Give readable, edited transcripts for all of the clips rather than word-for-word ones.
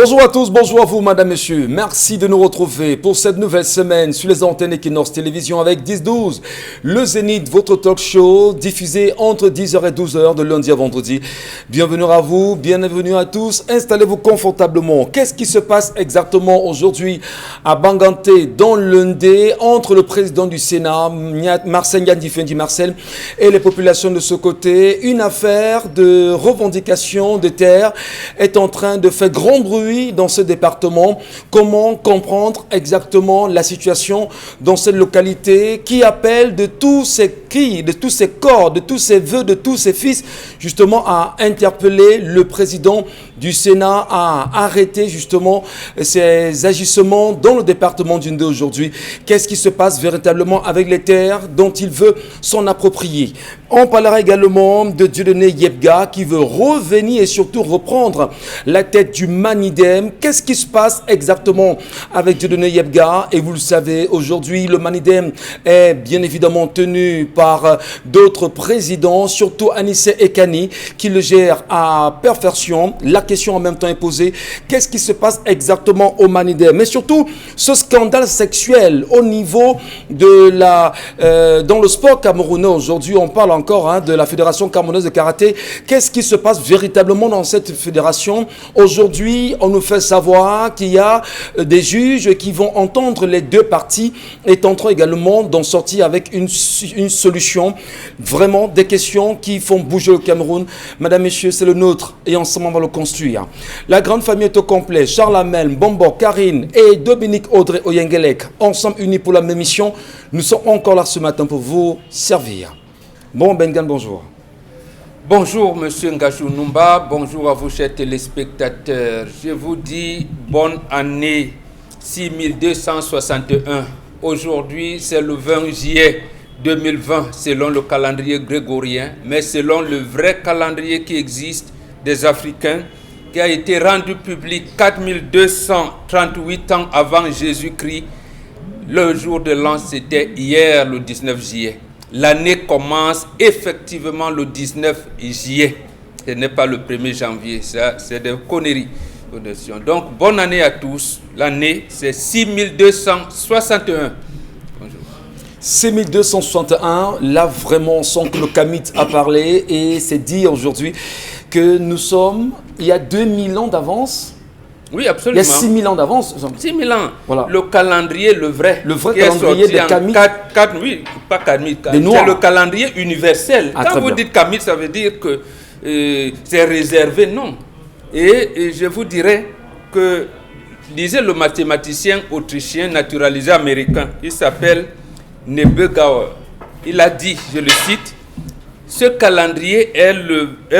Bonjour à tous, bonjour à vous, madame, monsieur. Merci de nous retrouver pour cette nouvelle semaine sur les antennes Equinox Télévision avec 10-12. Le Zénith, votre talk show, diffusé entre 10h et 12h de lundi à vendredi. Bienvenue à vous, bienvenue à tous. Installez-vous confortablement. Qu'est-ce qui se passe exactement aujourd'hui à Banganté, dans l'Undé, entre le président du Sénat, Marcel Yandifendi Marcel, et les populations de ce côté? Une affaire de revendication de terres est en train de faire grand bruit dans ce département. Comment comprendre exactement la situation dans cette localité qui appelle de tous ces cris, de tous ces corps, de tous ces vœux, de tous ses fils, justement à interpeller le président du Sénat à arrêter justement ces agissements dans le département d'Undé aujourd'hui. Qu'est-ce qui se passe véritablement avec les terres dont il veut s'en approprier? On parlera également de Dieudonné Yebga qui veut revenir et surtout reprendre la tête du Manidem. Qu'est-ce qui se passe exactement avec Dieudonné Yebga? Et vous le savez, aujourd'hui, le Manidem est bien évidemment tenu par d'autres présidents, surtout Anissé Ekani, qui le gère à perfection. La question en même temps est posée. Qu'est-ce qui se passe exactement au Manidem? Mais surtout, ce scandale sexuel au niveau de dans le sport camerounais. Aujourd'hui, on parle encore de la Fédération camerounaise de karaté. Qu'est-ce qui se passe véritablement dans cette fédération? Aujourd'hui, on nous fait savoir qu'il y a des juges qui vont entendre les deux parties et tenteront également d'en sortir avec une solution. Vraiment des questions qui font bouger le Cameroun. Madame, messieurs, c'est le nôtre et ensemble on va le construire. La grande famille est au complet. Charles Amel, Bombo, Karine et Dominique Audrey Oyengelek, ensemble unis pour la même mission. Nous sommes encore là ce matin pour vous servir. Bon, Bengan, bonjour. Bonjour, monsieur Ngachou Numba. Bonjour à vous, chers téléspectateurs. Je vous dis bonne année 6261. Aujourd'hui, c'est le 20 juillet 2020, selon le calendrier grégorien, mais selon le vrai calendrier qui existe des Africains, qui a été rendu public 4238 ans avant Jésus-Christ. Le jour de l'an, c'était hier, le 19 juillet. L'année commence effectivement le 19 juillet. Ce n'est pas le 1er janvier, ça, c'est des conneries. Donc, bonne année à tous. L'année, c'est 6261. Bonjour. 6261, là vraiment, sans que le Kamit a parlé, et c'est dit aujourd'hui que nous sommes, il y a 2000 ans d'avance. Oui, absolument. Il y a 6000 ans d'avance. 6000 ans. Voilà. Le calendrier, le vrai. Le vrai calendrier de Kamit. Oui, pas Kamit. C'est le calendrier universel. Quand vous dites Kamit, ça veut dire que c'est réservé. Non. Et je vous dirais que, disait le mathématicien autrichien naturalisé américain, il s'appelle Neubauer. Il a dit, je le cite, ce calendrier est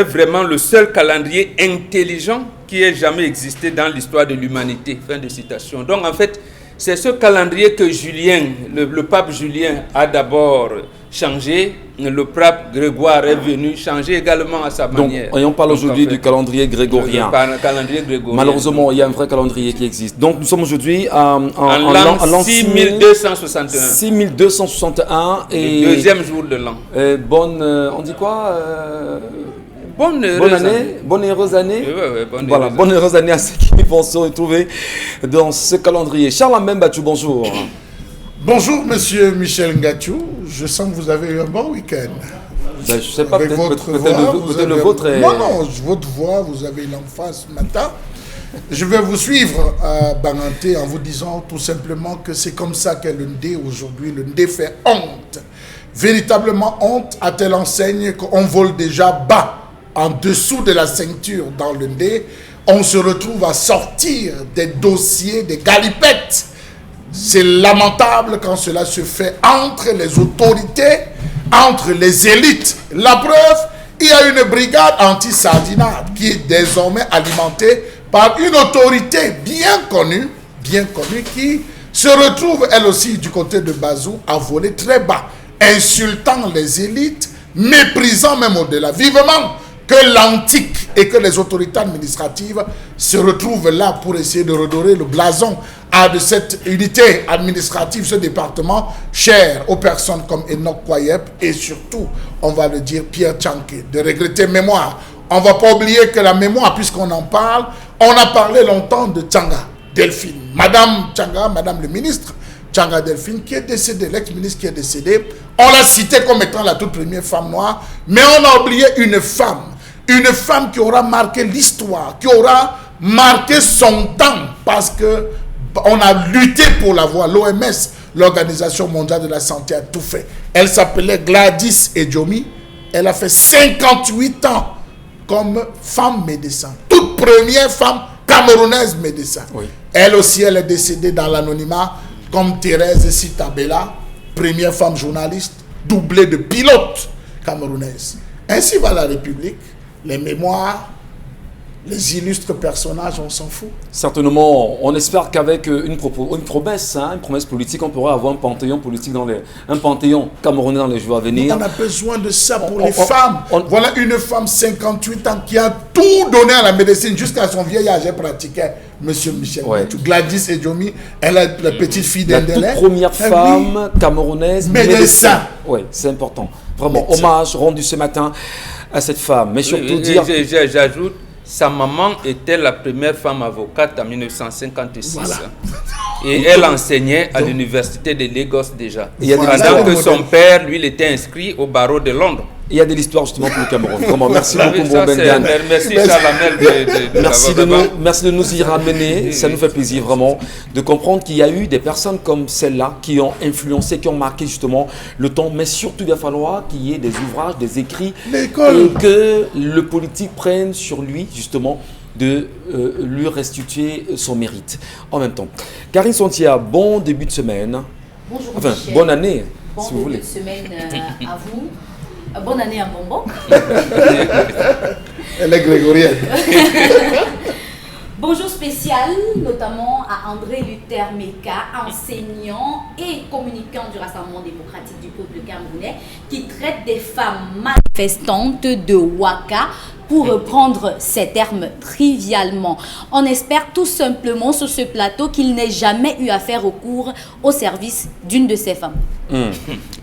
vraiment le seul calendrier intelligent qui ait jamais existé dans l'histoire de l'humanité. Fin de citation. Donc en fait, c'est ce calendrier que Julien, le pape Julien a d'abord changé. Le pape Grégoire est venu changer également à sa manière. Et on parle aujourd'hui du calendrier grégorien. Calendrier grégorien. Malheureusement, il y a un vrai calendrier qui existe. Donc nous sommes aujourd'hui en l'an 6261. 6261 et le deuxième jour de l'an. On dit quoi Bonne année, bonne et heureuse année. Bonne et heureuse année à ceux qui vont se retrouver dans ce calendrier. Charles Mbembatchou, bonjour. Bonjour, monsieur Michel Ngachou. Je sens que vous avez eu un bon week-end. Je ne sais pas, peut-être le vôtre est... Non, votre voix, vous avez l'emphase ce matin. Je vais vous suivre à Banganté en vous disant tout simplement que c'est comme ça qu'est le Ndé aujourd'hui. Le Ndé fait honte. Véritablement honte à telle enseigne qu'on vole déjà bas. En dessous de la ceinture dans le Ndé, on se retrouve à sortir des dossiers, des galipettes. C'est lamentable quand cela se fait entre les autorités, entre les élites. La preuve, il y a une brigade anti-sardinade qui est désormais alimentée par une autorité bien connue, qui se retrouve elle aussi du côté de Bazou à voler très bas, insultant les élites, méprisant même au-delà. Vivement que l'antique et que les autorités administratives se retrouvent là pour essayer de redorer le blason de cette unité administrative, ce département cher aux personnes comme Enoch Kwayep et surtout, on va le dire, Pierre Tchanké, de regretter mémoire. On ne va pas oublier que la mémoire, puisqu'on en parle, On a parlé longtemps de Tchanga Delphine. Madame Tchanga, Madame le ministre, Tchanga Delphine, qui est décédée, l'ex-ministre qui est décédé. On l'a citée comme étant la toute première femme noire, mais on a oublié une femme qui aura marqué l'histoire, qui aura marqué son temps, parce que on a lutté pour la voix. L'OMS, l'Organisation mondiale de la santé, a tout fait. Elle s'appelait Gladys Edjomi. Elle a fait 58 ans comme femme médecin. Toute première femme camerounaise médecin. Oui. Elle aussi, elle est décédée dans l'anonymat, comme Thérèse Sitabella, première femme journaliste, doublée de pilote camerounaise. Ainsi va la République, les mémoires, les illustres personnages, on s'en fout. Certainement, on espère qu'avec une promesse politique, on pourra avoir un panthéon politique un panthéon camerounais dans les jours à venir. On a besoin de ça pour les femmes. Voilà une femme 58 ans qui a tout donné à la médecine jusqu'à son vieil âge. Elle pratiquait, Monsieur Michel. Ouais. Gladys Edjomi, elle est la petite fille d'Indélé. La toute première femme camerounaise médecin. Oui, c'est important. Vraiment, hommage rendu ce matin à cette femme. Mais surtout j'ajoute, sa maman était la première femme avocate en 1956. Voilà. Et elle enseignait à l'université de Lagos déjà. Pendant que son père, lui, il était inscrit au barreau de Londres. Il y a de l'histoire justement pour le Cameroun. Vraiment, merci beaucoup, Mbombengan. Merci de nous y ramener. Ça nous fait plaisir vraiment de comprendre qu'il y a eu des personnes comme celle-là qui ont influencé, qui ont marqué justement le temps. Mais surtout, il va falloir qu'il y ait des ouvrages, des écrits et que le politique prenne sur lui justement de lui restituer son mérite. En même temps, Karine Sontia, bon début de semaine. Bonjour, enfin, Michel. Bonne année, bon si vous voulez. Bonne semaine à vous. Bonne année à Bonbon. Elle est grégorienne. Bonjour spécial, notamment à André Luther Meka, enseignant et communicant du Rassemblement démocratique du peuple camerounais, qui traite des femmes manifestantes de Waka, pour reprendre ces termes trivialement. On espère tout simplement sur ce plateau qu'il n'ait jamais eu à faire recours au service d'une de ces femmes.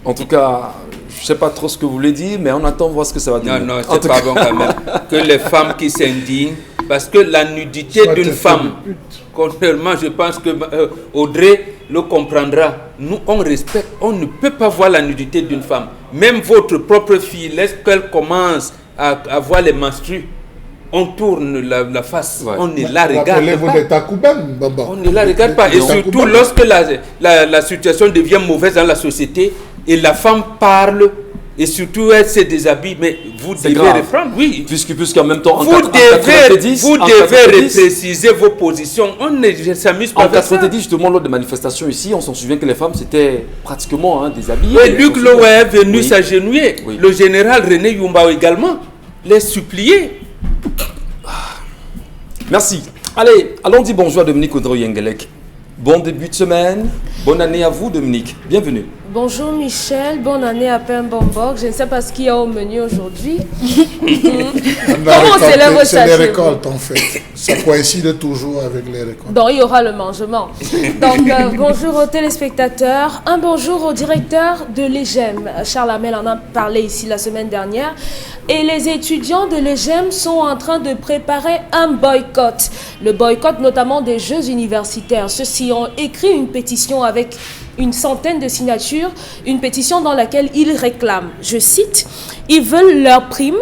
En tout cas, je ne sais pas trop ce que vous voulez dire, mais on attend voir ce que ça va donner. Non, c'est pas bon quand même. Que les femmes qui s'indignent, parce que la nudité d'une femme, contrairement, je pense que Audrey le comprendra. Nous, on respecte, on ne peut pas voir la nudité d'une femme. Même votre propre fille, lorsqu'elle commence à voir les menstrues, on tourne la face, on ne la regarde pas. On ne la regarde pas. Et surtout lorsque la situation devient mauvaise dans la société et la femme parle et surtout elle se déshabille, mais vous devez reprendre, oui. Puisqu'en même temps, vous devez préciser vos positions. On ne s'amuse pas. En 90, justement, lors des manifestations ici, on s'en souvient que les femmes c'était pratiquement déshabillées. Et Luc Lowe est venu s'agenouiller. Oui. Le général René Yumbao également les supplier. Merci. Allez, allons dire bonjour à Dominique Audrey-Yengelek. Bon début de semaine. Bonne année à vous, Dominique. Bienvenue. Bonjour Michel, bonne année à Pembombok. Je ne sais pas ce qu'il y a au menu aujourd'hui. Comment on célèbre ça? C'est les récoltes en fait. Ça coïncide toujours avec les récoltes. Donc il y aura le mangement. Donc bonjour aux téléspectateurs. Un bonjour au directeur de l'EGEM. Charles Hamel en a parlé ici la semaine dernière. Et les étudiants de l'EGEM sont en train de préparer un boycott. Le boycott notamment des Jeux universitaires. Ceux-ci ont écrit une pétition avec une centaine de signatures, une pétition dans laquelle ils réclament, je cite, ils veulent leur prime,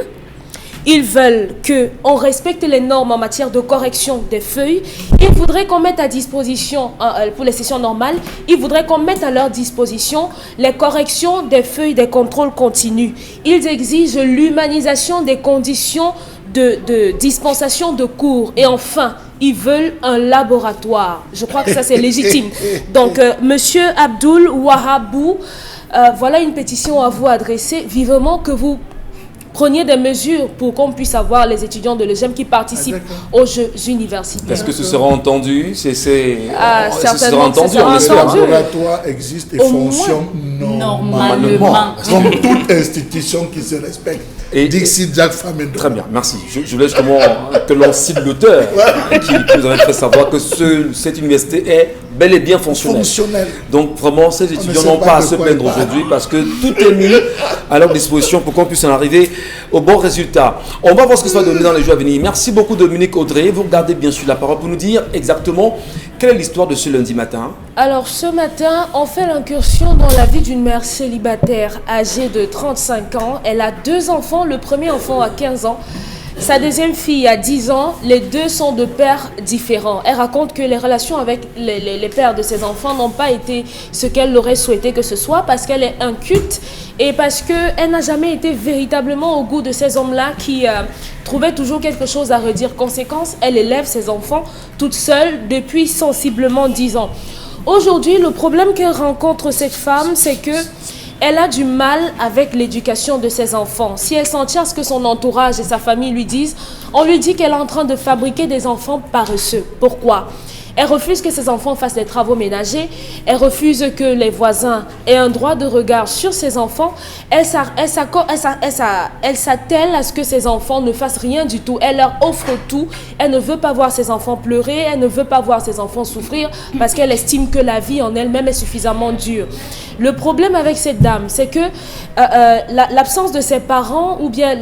ils veulent qu'on respecte les normes en matière de correction des feuilles, ils voudraient qu'on mette à disposition, pour les sessions normales, ils voudraient qu'on mette à leur disposition les corrections des feuilles des contrôles continus. Ils exigent l'humanisation des conditions de dispensation de cours et enfin, ils veulent un laboratoire. Je crois que ça, c'est légitime. Donc, Monsieur Abdoul Wahabou, voilà une pétition à vous adresser. Vivement que vous preniez des mesures pour qu'on puisse avoir les étudiants de l'EGEM qui participent aux Jeux universitaires. Est-ce que ce sera entendu? Certainement, le laboratoire existe et fonctionne Normalement. Comme toute institution qui se respecte. Et Dixit Jacques Famendo. Très bien, merci. Je voulais justement que l'on cite l'auteur qui nous avait fait savoir que cette université est bel et bien fonctionnelle. Donc vraiment, ces étudiants n'ont pas à se plaindre aujourd'hui parce que tout est mis à leur disposition pour qu'on puisse en arriver au bon résultat. On va voir ce que ça va donner dans les jours à venir. Merci beaucoup Dominique Audrey. Vous regardez bien sûr la parole pour nous dire exactement quelle est l'histoire de ce lundi matin. Alors ce matin, on fait l'incursion dans la vie d'une mère célibataire âgée de 35 ans. Elle a 2 enfants, le premier enfant a 15 ans. Sa deuxième fille a 10 ans, les deux sont de pères différents. Elle raconte que les relations avec les pères de ses enfants n'ont pas été ce qu'elle aurait souhaité que ce soit parce qu'elle est inculte et parce qu'elle n'a jamais été véritablement au goût de ces hommes-là qui trouvaient toujours quelque chose à redire. Conséquence, elle élève ses enfants toute seule depuis sensiblement 10 ans. Aujourd'hui, le problème que rencontre cette femme, c'est que elle a du mal avec l'éducation de ses enfants. Si elle s'en tient à ce que son entourage et sa famille lui disent, on lui dit qu'elle est en train de fabriquer des enfants paresseux. Pourquoi ? Elle refuse que ses enfants fassent des travaux ménagers. Elle refuse que les voisins aient un droit de regard sur ses enfants. Elle s'attelle à ce que ses enfants ne fassent rien du tout. Elle leur offre tout. Elle ne veut pas voir ses enfants pleurer. Elle ne veut pas voir ses enfants souffrir parce qu'elle estime que la vie en elle-même est suffisamment dure. Le problème avec cette dame, c'est que l'absence de ses parents ou bien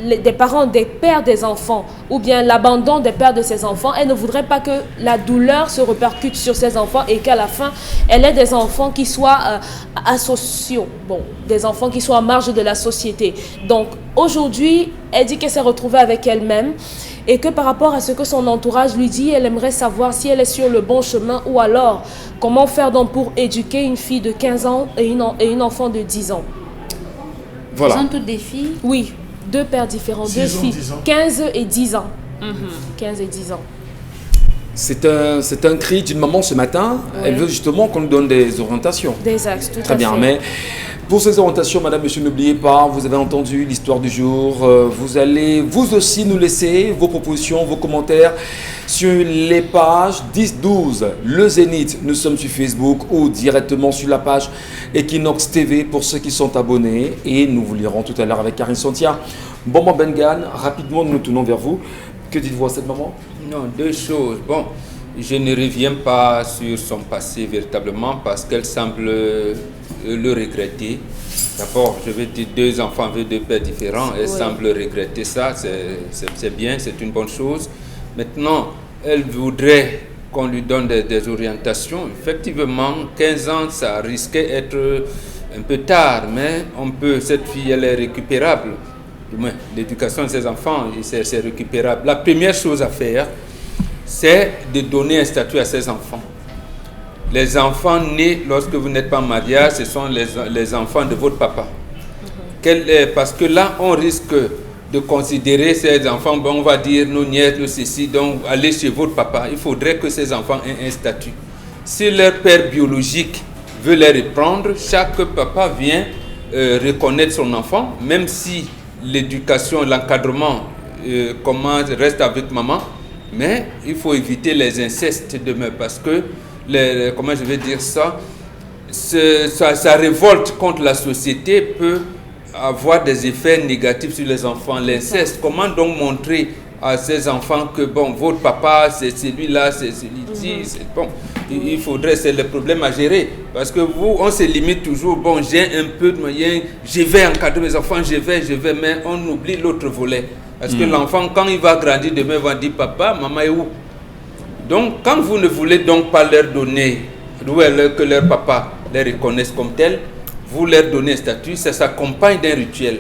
des parents, des pères des enfants ou bien l'abandon des pères de ses enfants, elle ne voudrait pas que la douleur se répercute sur ses enfants et qu'à la fin, elle ait des enfants qui soient asociaux, des enfants qui soient en marge de la société. Donc aujourd'hui, elle dit qu'elle s'est retrouvée avec elle-même et que par rapport à ce que son entourage lui dit, elle aimerait savoir si elle est sur le bon chemin ou alors comment faire donc pour éduquer une fille de 15 ans et une enfant de 10 ans. Voilà. Ils sont toutes des filles? Oui, 2 pères différents, 2 filles, 15 et 10 ans. 15 et 10 ans. C'est un cri d'une maman ce matin. Oui. Elle veut justement qu'on nous donne des orientations. Des axes, tout à fait. Très bien, mais pour ces orientations, madame, monsieur, n'oubliez pas, vous avez entendu l'histoire du jour. Vous allez, vous aussi, nous laisser vos propositions, vos commentaires sur les pages 10-12, le Zénith. Nous sommes sur Facebook ou directement sur la page Equinox TV pour ceux qui sont abonnés. Et nous vous lirons tout à l'heure avec Karine Santia. Bon, Bengan, rapidement, nous tournons vers vous. Que dites-vous à cette maman? Non, 2 choses. Bon, je ne reviens pas sur son passé véritablement parce qu'elle semble le regretter. D'abord, je vais dire 2 enfants avec 2 pères différents. Elle semble regretter ça. C'est bien, c'est une bonne chose. Maintenant, elle voudrait qu'on lui donne des orientations. Effectivement, 15 ans, ça risquait d'être un peu tard, mais cette fille, elle est récupérable. L'éducation de ses enfants, c'est récupérable. La première chose à faire, c'est de donner un statut à ses enfants. Les enfants nés lorsque vous n'êtes pas mariés, ce sont les enfants de votre papa. Parce que là, on risque de considérer ces enfants, on va dire nos nièces, nos ceci, donc allez chez votre papa. Il faudrait que ces enfants aient un statut. Si leur père biologique veut les reprendre, chaque papa vient reconnaître son enfant, même si l'éducation, l'encadrement reste avec maman, mais il faut éviter les incestes demain parce que, comment je vais dire ça, sa révolte contre la société peut avoir des effets négatifs sur les enfants. L'inceste, comment donc montrer à ces enfants que bon, votre papa c'est celui-là, c'est celui-ci, bon, il faudrait, c'est le problème à gérer parce que on se limite toujours, bon, j'ai un peu de moyens, je vais encadrer mes enfants, je vais, mais on oublie l'autre volet parce que l'enfant, quand il va grandir demain, va dire papa, maman est où? Donc quand vous ne voulez donc pas leur donner que leur papa les reconnaisse comme tel, vous leur donnez un statut, ça s'accompagne d'un rituel.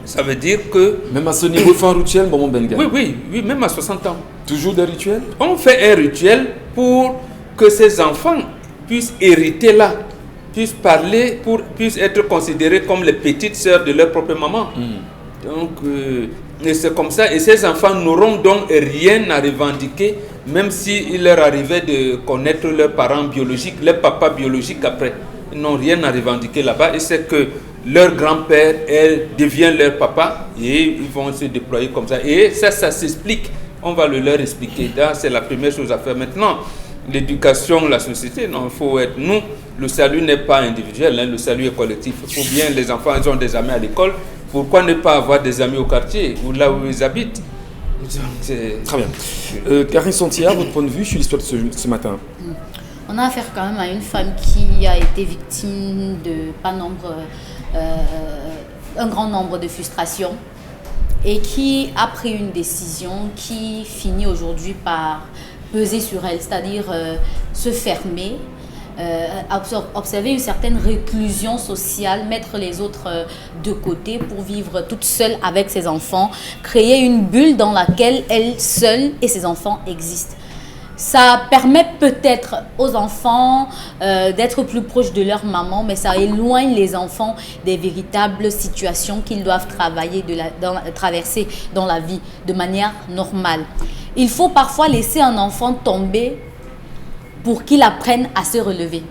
Ça veut dire que... Même à ce niveau, il faut un rituel, Maman Benga. Oui, même à 60 ans. Toujours des rituels? On fait un rituel pour que ces enfants puissent hériter là, puissent parler, puissent être considérés comme les petites sœurs de leur propre maman. Donc, c'est comme ça. Et ces enfants n'auront donc rien à revendiquer, même s'il leur arrivait de connaître leurs parents biologiques, leurs papas biologiques après. Ils n'ont rien à revendiquer là-bas. Et c'est que leur grand-père, elle devient leur papa et ils vont se déployer comme ça. Et ça s'explique. On va leur expliquer. C'est la première chose à faire. Maintenant, l'éducation, la société, non, il faut être nous. le salut n'est pas individuel, hein, le salut est collectif. Ou bien les enfants, ils ont des amis à l'école, pourquoi ne pas avoir des amis au quartier ou là où ils habitent? Très bien. Karine Santia, votre point de vue sur l'histoire de ce matin? On a affaire quand même à une femme qui a été victime de un grand nombre de frustrations et qui a pris une décision qui finit aujourd'hui par peser sur elle, c'est-à-dire se fermer, observer une certaine réclusion sociale, mettre les autres de côté pour vivre toute seule avec ses enfants, créer une bulle dans laquelle elle seule et ses enfants existent. Ça permet peut-être aux enfants d'être plus proches de leur maman, mais ça éloigne les enfants des véritables situations qu'ils doivent traverser dans la vie de manière normale. Il faut parfois laisser un enfant tomber pour qu'il apprenne à se relever.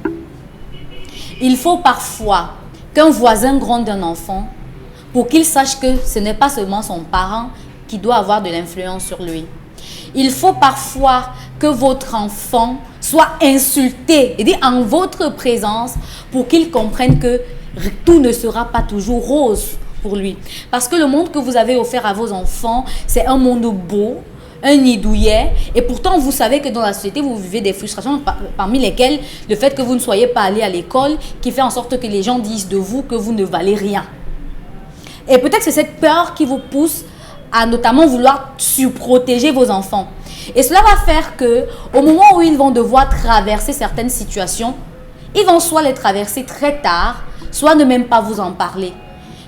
Il faut parfois qu'un voisin gronde un enfant pour qu'il sache que ce n'est pas seulement son parent qui doit avoir de l'influence sur lui. Il faut parfois que votre enfant soit insulté, et dit en votre présence, pour qu'il comprenne que tout ne sera pas toujours rose pour lui. Parce que le monde que vous avez offert à vos enfants, c'est un monde beau, un nid douillet, et pourtant vous savez que dans la société vous vivez des frustrations parmi lesquelles le fait que vous ne soyez pas allé à l'école qui fait en sorte que les gens disent de vous que vous ne valez rien. Et peut-être c'est cette peur qui vous pousse à notamment vouloir surprotéger vos enfants. Et cela va faire que au moment où ils vont devoir traverser certaines situations, ils vont soit les traverser très tard, soit ne même pas vous en parler.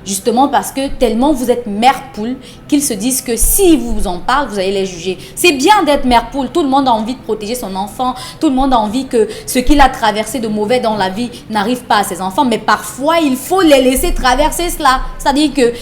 Justement parce que tellement vous êtes mère poule qu'ils se disent que si vous en parlez, vous allez les juger. C'est bien d'être mère poule. Tout le monde a envie de protéger son enfant. Tout le monde a envie que ce qu'il a traversé de mauvais dans la vie n'arrive pas à ses enfants. Mais parfois, il faut les laisser traverser cela. C'est-à-dire que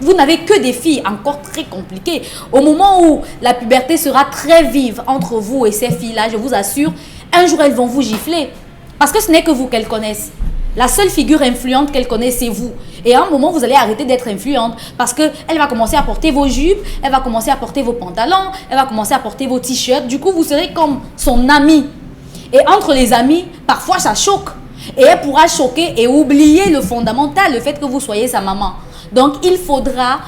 vous n'avez que des filles encore très compliquées. Au moment où la puberté sera très vive entre vous et ces filles-là, je vous assure, un jour, elles vont vous gifler. Parce que ce n'est que vous qu'elles connaissent. La seule figure influente qu'elle connaît, c'est vous. Et à un moment, vous allez arrêter d'être influente parce qu'elle va commencer à porter vos jupes, elle va commencer à porter vos pantalons, elle va commencer à porter vos t-shirts. Du coup, vous serez comme son amie. Et entre les amis, parfois, ça choque. Et elle pourra choquer et oublier le fondamental, le fait que vous soyez sa maman. Donc, il faudra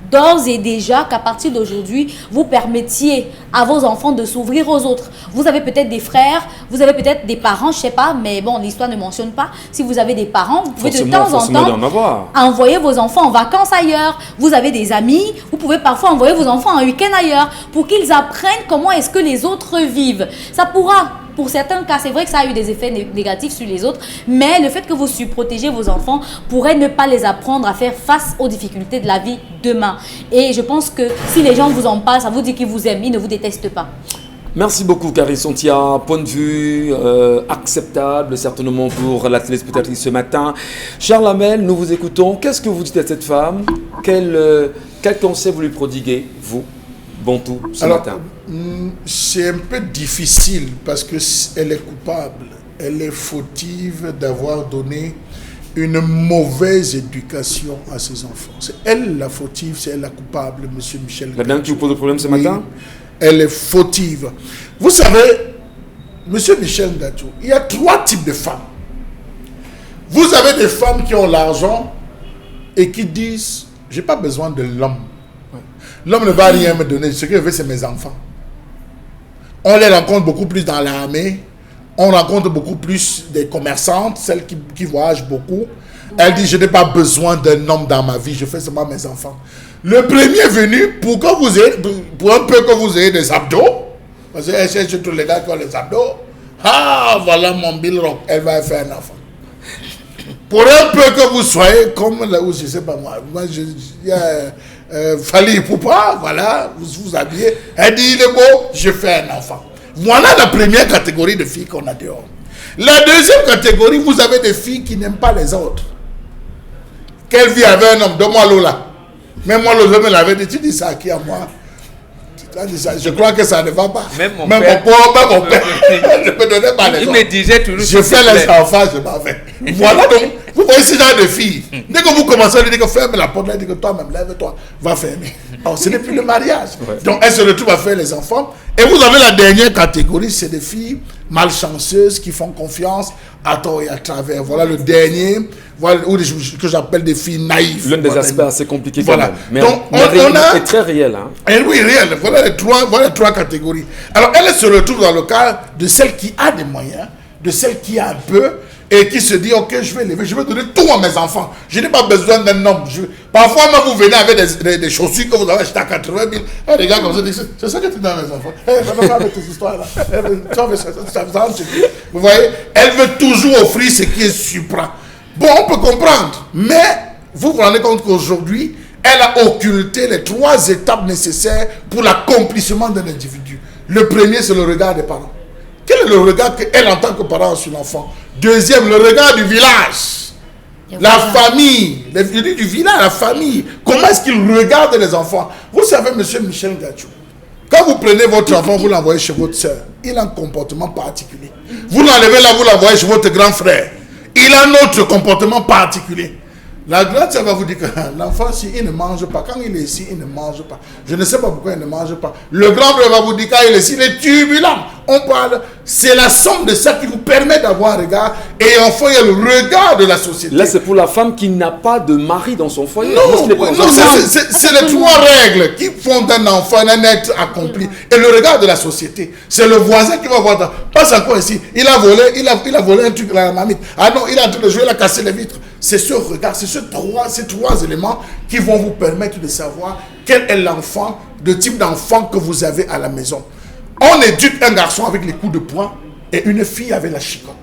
d'ores et déjà qu'à partir d'aujourd'hui, vous permettiez à vos enfants de s'ouvrir aux autres. Vous avez peut-être des frères, vous avez peut-être des parents, je ne sais pas, mais bon, l'histoire ne mentionne pas. Si vous avez des parents, vous pouvez de temps en temps envoyer vos enfants en vacances ailleurs. Vous avez des amis, vous pouvez parfois envoyer vos enfants en week-end ailleurs pour qu'ils apprennent comment est-ce que les autres vivent. Ça pourra... Pour certains cas, c'est vrai que ça a eu des effets négatifs sur les autres, mais le fait que vous surprotégez vos enfants pourrait ne pas les apprendre à faire face aux difficultés de la vie demain. Et je pense que si les gens vous en parlent, ça vous dit qu'ils vous aiment, ils ne vous détestent pas. Merci beaucoup, Karine Santia. Point de vue acceptable, certainement pour la téléspectatrice ce matin. Charles Hamel, nous vous écoutons. Qu'est-ce que vous dites à cette femme? Quel conseil vous lui prodiguez, vous, Bontou, ce matin? C'est un peu difficile parce qu'elle est coupable. Elle est fautive d'avoir donné une mauvaise éducation à ses enfants. C'est elle la fautive, c'est elle la coupable, monsieur Michel. La dame qui vous pose le problème ce matin? Elle est fautive. Vous savez, monsieur Michel Ngatou, il y a 3 types de femmes. Vous avez des femmes qui ont l'argent et qui disent, j'ai pas besoin de l'homme. L'homme ne va rien me donner. Ce que je veux, c'est mes enfants. On les rencontre beaucoup plus dans l'armée. On rencontre beaucoup plus des commerçantes, celles qui voyagent beaucoup. Elle dit, je n'ai pas besoin d'un homme dans ma vie. Je fais seulement mes enfants. Le premier venu, pour un peu que vous ayez des abdos, parce qu'elle cherche tous les gars qui ont les abdos. Ah, voilà mon Bill Rock. Elle va faire un enfant. Pour un peu que vous soyez comme là où je ne sais pas moi. Fali Poupa, voilà, vous habillez. Elle dit, il est beau, je fais un enfant. Voilà la première catégorie de filles qu'on a dehors. La deuxième catégorie, vous avez des filles qui n'aiment pas les autres. Quelle vie avait un homme? Donne-moi l'eau là. Même moi, l'autre me l'avait dit, tu dis ça à qui à moi? Je crois que ça ne va pas. Même mon père. Même mon père. Je ne me donnais pas les autres. Il me disait toujours. Je fais les enfants, je m'en vais. Voilà donc. Vous voyez ce genre de filles. Dès que vous commencez à lui dire que ferme la porte, elle dit que toi-même, lève-toi, va fermer. Alors, ce n'est plus le mariage. Ouais. Donc, elle se retrouve à faire les enfants. Et vous avez la dernière catégorie, c'est des filles malchanceuses qui font confiance à tort et à travers. Voilà le dernier, voilà, ou que j'appelle des filles naïves. L'un des aspects assez compliqués voilà. quand même. Mais donc, c'est très réel. Hein. Et oui, réel. Voilà les trois catégories. Alors, elle se retrouve dans le cas de celle qui a des moyens, de celle qui a un peu, et qui se dit, ok, je vais donner tout à mes enfants. Je n'ai pas besoin d'un homme. Parfois, même vous venez avec des chaussures que vous avez achetées à 80 000. Et les gars comme ça disent, c'est ça que tu donnes à mes enfants. Va avec tes histoires là. Vous voyez, elle veut toujours offrir ce qui est supra. Bon, on peut comprendre, mais vous vous rendez compte qu'aujourd'hui, elle a occulté les 3 étapes nécessaires pour l'accomplissement d'un individu. Le premier, c'est le regard des parents. Quel est le regard qu'elle, en tant que parent, a sur l'enfant? Deuxième, le regard du village. La famille. Je dis du village, la famille. Comment est-ce qu'il regarde les enfants? Vous savez, monsieur Michel Gachou, quand vous prenez votre enfant, vous l'envoyez chez votre soeur, il a un comportement particulier. Vous l'enlevez là, vous l'envoyez chez votre grand frère. Il a un autre comportement particulier. La grande sœur va vous dire que l'enfant, s'il ne mange pas, quand il est ici, il ne mange pas. Je ne sais pas pourquoi il ne mange pas. Le grand frère va vous dire quand il est ici, il est turbulent. On parle, c'est la somme de ça qui vous permet d'avoir un regard. Et enfin, il y a le regard de la société. Là, c'est pour la femme qui n'a pas de mari dans son foyer. Non, c'est les 3 règles qui font d'un enfant un être accompli. Et le regard de la société, c'est le voisin qui va voir. Passe encore ici, il a volé un truc à la mamite. Ah non, il a en train de jouer, il a cassé les vitres. C'est ce regard, c'est ces trois éléments qui vont vous permettre de savoir quel est l'enfant, le type d'enfant que vous avez à la maison. On éduque un garçon avec les coups de poing et une fille avec la chicotte.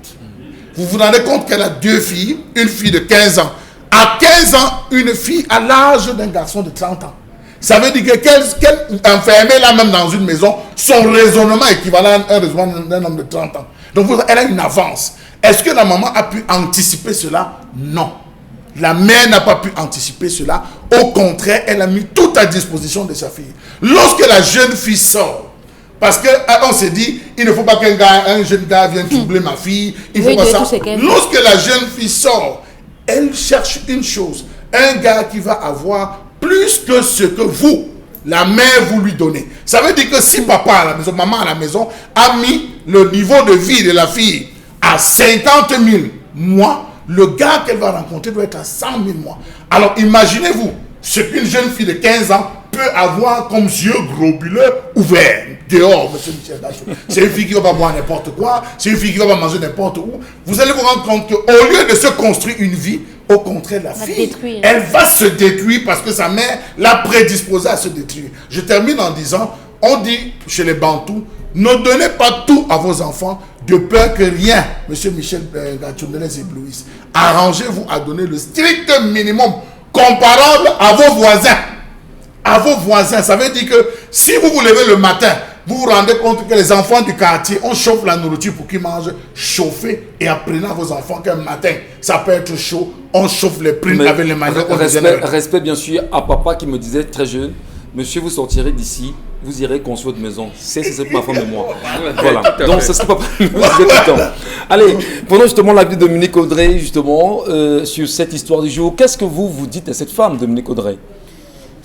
Vous vous rendez compte qu'elle a 2 filles, une fille de 15 ans. À 15 ans, une fille à l'âge d'un garçon de 30 ans. Ça veut dire que qu'elle enfermée là même dans une maison, son raisonnement est équivalent à un raisonnement d'un homme de 30 ans. Donc elle a une avance. Est-ce que la maman a pu anticiper cela? Non. La mère n'a pas pu anticiper cela. Au contraire, elle a mis tout à disposition de sa fille. Lorsque la jeune fille sort, parce qu'on s'est dit, il ne faut pas qu'un jeune gars vienne troubler ma fille. Il faut pas ça. Lorsque la jeune fille sort, elle cherche une chose. Un gars qui va avoir plus que ce que vous, la mère, vous lui donnez. Ça veut dire que si papa à la maison, maman à la maison, a mis le niveau de vie de la fille à 50 000 mois, le gars qu'elle va rencontrer doit être à 100 000 mois. Alors imaginez-vous ce qu'une jeune fille de 15 ans peut avoir comme yeux globuleux ouverts dehors, monsieur Michel Gachou. C'est une fille qui ne va pas boire n'importe quoi, c'est une fille qui ne va pas manger n'importe où. Vous allez vous rendre compte qu'au lieu de se construire une vie, au contraire, la fille, elle va se détruire parce que sa mère l'a prédisposée à se détruire. Je termine en disant, on dit chez les Bantous, ne donnez pas tout à vos enfants de peur que rien, monsieur Michel Gachou, ne les éblouisse. Arrangez-vous à donner le strict minimum comparable à vos voisins. À vos voisins. Ça veut dire que si vous vous levez le matin, vous vous rendez compte que les enfants du quartier, on chauffe la nourriture pour qu'ils mangent chauffé et apprenez à vos enfants qu'un matin, ça peut être chaud, on chauffe les prix avec les manières. Respect bien sûr à papa qui me disait très jeune, monsieur, vous sortirez d'ici, vous irez construire une maison. C'est ma femme et moi. Voilà. Donc c'est ce que papa me disait tout le temps. Allez, prenons justement l'avis de Dominique Audrey, justement, sur cette histoire du jour. Qu'est-ce que vous dites à cette femme, Dominique Audrey?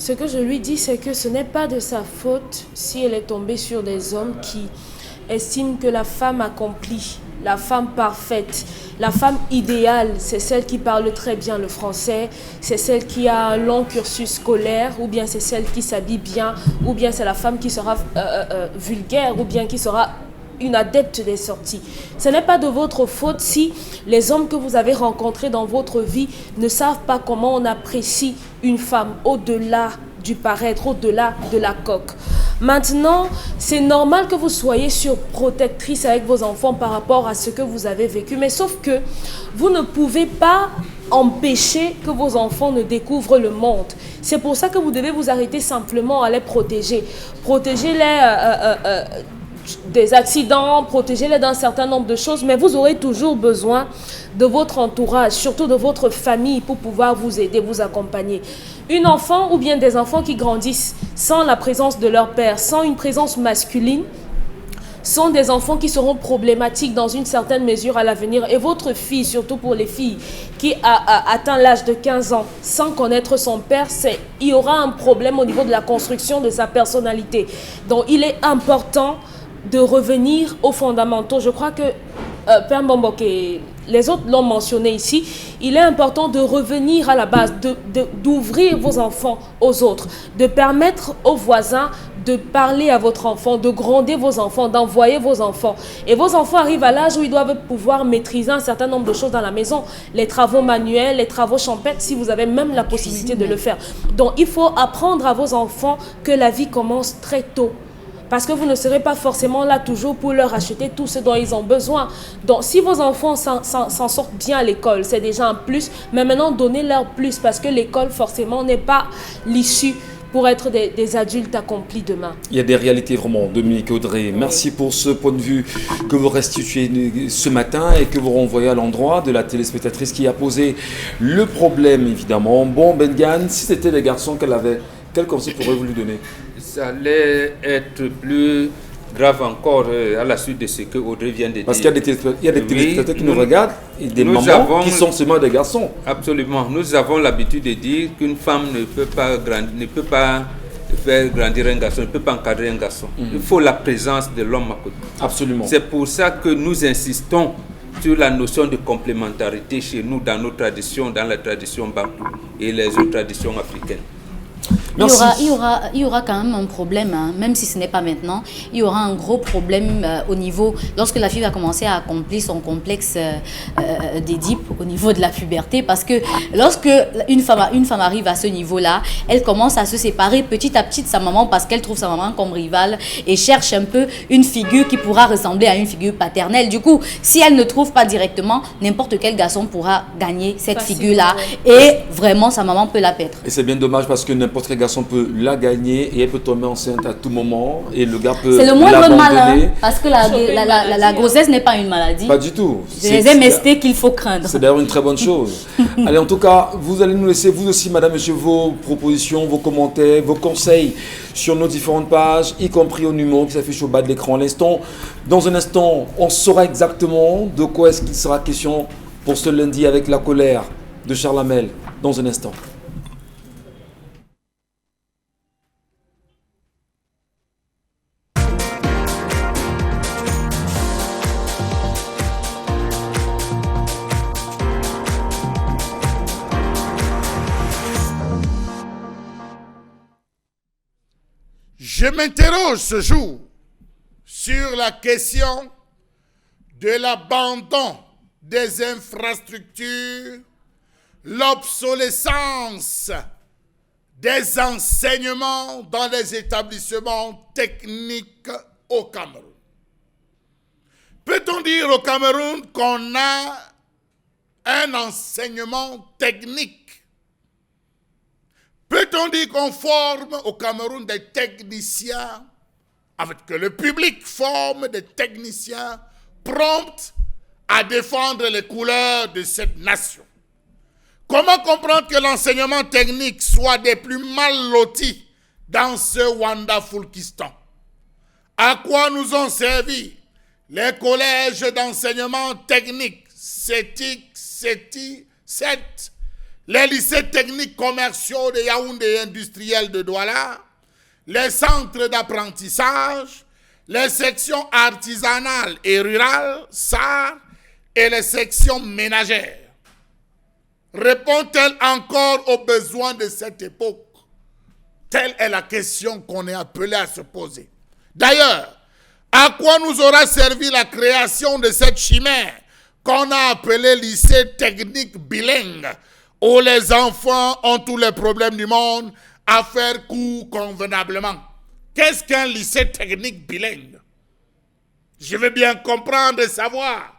Ce que je lui dis, c'est que ce n'est pas de sa faute si elle est tombée sur des hommes qui estiment que la femme accomplie, la femme parfaite, la femme idéale, c'est celle qui parle très bien le français, c'est celle qui a un long cursus scolaire, ou bien c'est celle qui s'habille bien, ou bien c'est la femme qui sera vulgaire, ou bien qui sera une adepte des sorties. Ce n'est pas de votre faute si les hommes que vous avez rencontrés dans votre vie ne savent pas comment on apprécie une femme au-delà du paraître, au-delà de la coque. Maintenant, c'est normal que vous soyez surprotectrice avec vos enfants par rapport à ce que vous avez vécu, mais sauf que vous ne pouvez pas empêcher que vos enfants ne découvrent le monde. C'est pour ça que vous devez vous arrêter simplement à les protéger. Protégez-les des accidents, protégez-les d'un certain nombre de choses, mais vous aurez toujours besoin de votre entourage, surtout de votre famille pour pouvoir vous aider, vous accompagner. Un enfant ou bien des enfants qui grandissent sans la présence de leur père, sans une présence masculine, sont des enfants qui seront problématiques dans une certaine mesure à l'avenir. Et votre fille, surtout pour les filles qui a atteint l'âge de 15 ans sans connaître son père, il y aura un problème au niveau de la construction de sa personnalité. Donc il est important de revenir aux fondamentaux. Je crois que Père Mbomboke, les autres l'ont mentionné ici, il est important de revenir à la base, d'ouvrir vos enfants aux autres, de permettre aux voisins de parler à votre enfant, de gronder vos enfants, d'envoyer vos enfants. Et vos enfants arrivent à l'âge où ils doivent pouvoir maîtriser un certain nombre de choses dans la maison, les travaux manuels, les travaux champêtres, si vous avez même la possibilité de le faire. Donc il faut apprendre à vos enfants que la vie commence très tôt. Parce que vous ne serez pas forcément là toujours pour leur acheter tout ce dont ils ont besoin. Donc, si vos enfants s'en sortent bien à l'école, c'est déjà un plus. Mais maintenant, donnez-leur plus parce que l'école, forcément, n'est pas l'issue pour être des adultes accomplis demain. Il y a des réalités vraiment, Dominique Audrey. Merci pour ce point de vue que vous restituez ce matin et que vous renvoyez à l'endroit de la téléspectatrice qui a posé le problème, évidemment. Bon, Bengan, si c'était les garçons qu'elle avait, quel conseil pourriez-vous lui donner? Ça allait être plus grave encore à la suite de ce que Audrey vient de dire. Parce qu'il y a des téléspectateurs qui nous regardent et des mamans qui sont seulement des garçons. Absolument. Nous avons l'habitude de dire qu'une femme ne peut pas faire grandir un garçon, ne peut pas encadrer un garçon. Il faut la présence de l'homme à côté. Absolument. C'est pour ça que nous insistons sur la notion de complémentarité chez nous, dans nos traditions, dans la tradition bantou et les autres traditions africaines. Il y aura quand même un problème, hein, même si ce n'est pas maintenant. Il y aura un gros problème au niveau, lorsque la fille va commencer à accomplir son complexe d'Édipe au niveau de la puberté, parce que lorsque une femme arrive à ce niveau-là, elle commence à se séparer petit à petit de sa maman parce qu'elle trouve sa maman comme rivale et cherche un peu une figure qui pourra ressembler à une figure paternelle. Du coup, si elle ne trouve pas directement, n'importe quel garçon pourra gagner cette figure-là et vraiment sa maman peut la perdre. Et c'est bien dommage parce que n'importe quel garçon peut la gagner et elle peut tomber enceinte à tout moment et le gars peut c'est le moindre mal, hein, parce que la grossesse n'est pas une maladie. Pas du tout. C'est les MST qu'il faut craindre. C'est d'ailleurs une très bonne chose. Allez, en tout cas, vous allez nous laisser, vous aussi, madame, monsieur, vos propositions, vos commentaires, vos conseils sur nos différentes pages, y compris au numéro qui s'affiche au bas de l'écran à l'instant. Dans un instant, on saura exactement de quoi est-ce qu'il sera question pour ce lundi avec la colère de Charles Hamel. Dans un instant. Je m'interroge ce jour sur la question de l'abandon des infrastructures, l'obsolescence des enseignements dans les établissements techniques au Cameroun. Peut-on dire au Cameroun qu'on a un enseignement technique? Peut-on dire qu'on forme au Cameroun des techniciens, avec que le public forme des techniciens prompts à défendre les couleurs de cette nation? Comment comprendre que l'enseignement technique soit des plus mal lotis dans ce Wonderful-Kistan? À quoi nous ont servi les collèges d'enseignement technique, CETIC, CETI, CET, les lycées techniques commerciaux de Yaoundé et industriels de Douala, les centres d'apprentissage, les sections artisanales et rurales, SAR, et les sections ménagères? Répond-elle encore aux besoins de cette époque? Telle est la question qu'on est appelé à se poser. D'ailleurs, à quoi nous aura servi la création de cette chimère qu'on a appelée lycée technique bilingue, où les enfants ont tous les problèmes du monde à faire cours convenablement? Qu'est-ce qu'un lycée technique bilingue? Je veux bien comprendre et savoir.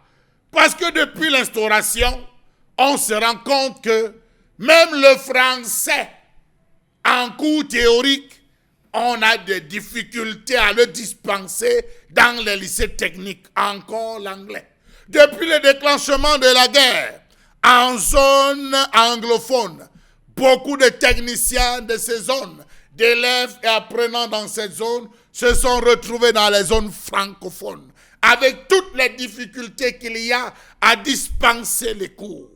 Parce que depuis l'instauration, on se rend compte que même le français, en cours théorique, on a des difficultés à le dispenser dans les lycées techniques, encore l'anglais. Depuis le déclenchement de la guerre, en zone anglophone, beaucoup de techniciens de ces zones, d'élèves et apprenants dans cette zone, se sont retrouvés dans les zones francophones, avec toutes les difficultés qu'il y a à dispenser les cours.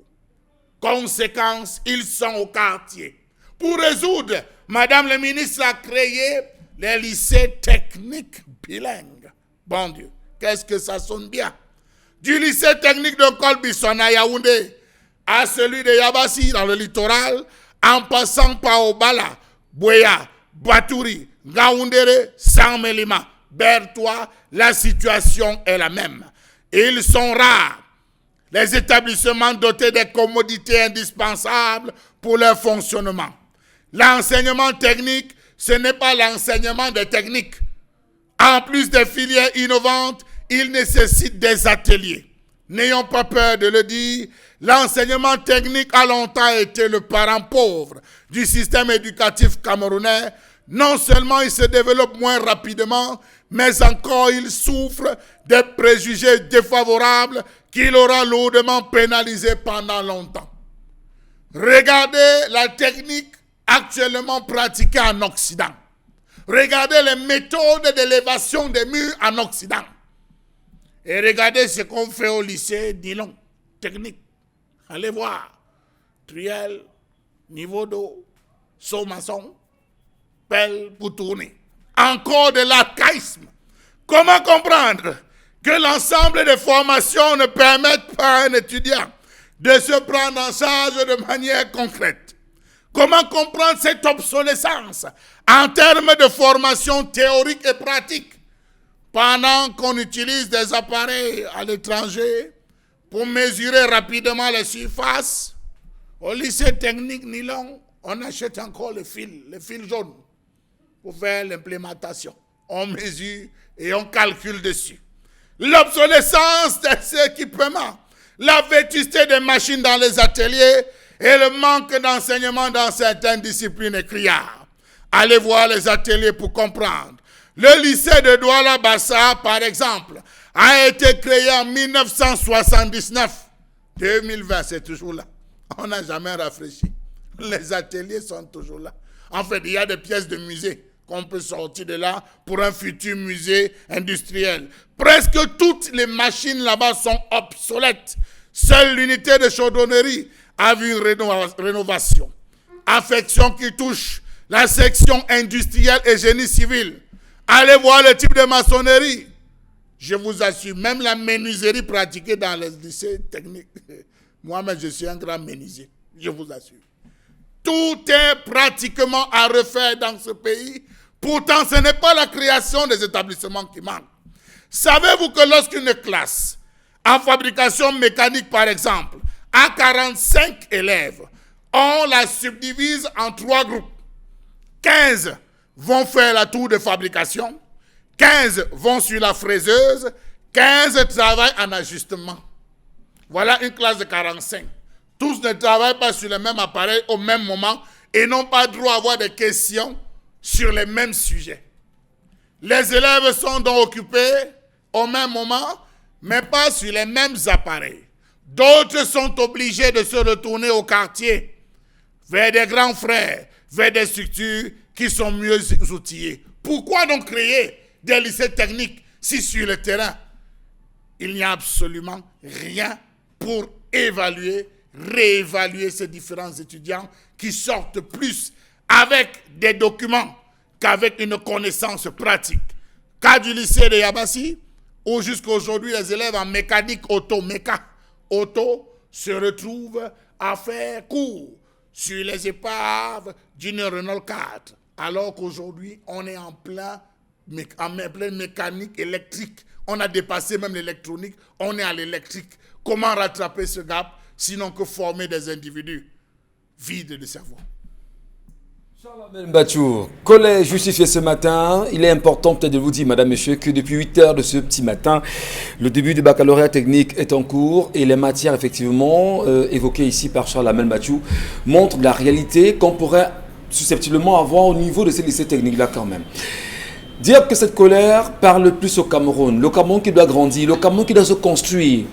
Conséquence, ils sont au quartier. Pour résoudre, Madame le ministre a créé les lycées techniques bilingues. Bon Dieu, qu'est-ce que ça sonne bien. Du lycée technique de Colbison à Yaoundé à celui de Yabassi dans le littoral, en passant par Obala, Boya, Batouri, Gaoundéré, Saint-Mélima, Bertois, la situation est la même. Ils sont rares, les établissements dotés des commodités indispensables pour leur fonctionnement. L'enseignement technique, ce n'est pas l'enseignement des techniques. En plus des filières innovantes, il nécessite des ateliers. N'ayons pas peur de le dire, l'enseignement technique a longtemps été le parent pauvre du système éducatif camerounais. Non seulement il se développe moins rapidement, mais encore il souffre des préjugés défavorables qu'il aura lourdement pénalisés pendant longtemps. Regardez la technique actuellement pratiquée en Occident. Regardez les méthodes d'élévation des murs en Occident. Et regardez ce qu'on fait au lycée Dillon, technique. Allez voir. Truelle, niveau d'eau, saut maçon, pelle pour tourner. Encore de l'archaïsme. Comment comprendre que l'ensemble des formations ne permettent pas à un étudiant de se prendre en charge de manière concrète? Comment comprendre cette obsolescence en termes de formation théorique et pratique pendant qu'on utilise des appareils à l'étranger pour mesurer rapidement les surfaces? Au lycée technique Nilon, on achète encore les fils jaunes pour faire l'implémentation. On mesure et on calcule dessus. L'obsolescence des équipements, la vétusté des machines dans les ateliers et le manque d'enseignement dans certaines disciplines est criard. Allez voir les ateliers pour comprendre. Le lycée de Douala-Bassa, par exemple, a été créé en 1979. 2020, c'est toujours là. On n'a jamais rafraîchi. Les ateliers sont toujours là. En fait, il y a des pièces de musée qu'on peut sortir de là pour un futur musée industriel. Presque toutes les machines là-bas sont obsolètes. Seule l'unité de chaudronnerie a vu une rénovation. Affection qui touche la section industrielle et génie civil. Allez voir le type de maçonnerie. Je vous assure, même la menuiserie pratiquée dans les lycées techniques. Moi-même, je suis un grand menuisier. Je vous assure. Tout est pratiquement à refaire dans ce pays. Pourtant, ce n'est pas la création des établissements qui manque. Savez-vous que lorsqu'une classe en fabrication mécanique, par exemple, a 45 élèves, on la subdivise en 3 groupes. 15 vont faire la tour de fabrication, 15 vont sur la fraiseuse, 15 travaillent en ajustement. Voilà une classe de 45. Tous ne travaillent pas sur le même appareil au même moment et n'ont pas droit à avoir des questions sur les mêmes sujets. Les élèves sont donc occupés au même moment, mais pas sur les mêmes appareils. D'autres sont obligés de se retourner au quartier, vers des grands frères, vers des structures qui sont mieux outillées. Pourquoi donc créer des lycées techniques si sur le terrain, il n'y a absolument rien pour évaluer, réévaluer ces différents étudiants qui sortent plus avec des documents qu'avec une connaissance pratique? Cas du lycée de Yabassi, où jusqu'à aujourd'hui les élèves en mécanique auto se retrouvent à faire cours sur les épaves d'une Renault 4, alors qu'aujourd'hui on est en pleine mécanique électrique. On a dépassé même l'électronique, on est à l'électrique. Comment rattraper ce gap, sinon que former des individus vides de cerveau? Charles Bachou, collège justifié ce matin. Il est important peut-être de vous dire, madame, monsieur, que depuis 8 heures de ce petit matin, le début du baccalauréat technique est en cours et les matières effectivement évoquées ici par Charles Bachou montrent la réalité qu'on pourrait susceptiblement avoir au niveau de ces lycées techniques-là quand même. Dire que cette colère parle plus au Cameroun, le Cameroun qui doit grandir, le Cameroun qui doit se construire.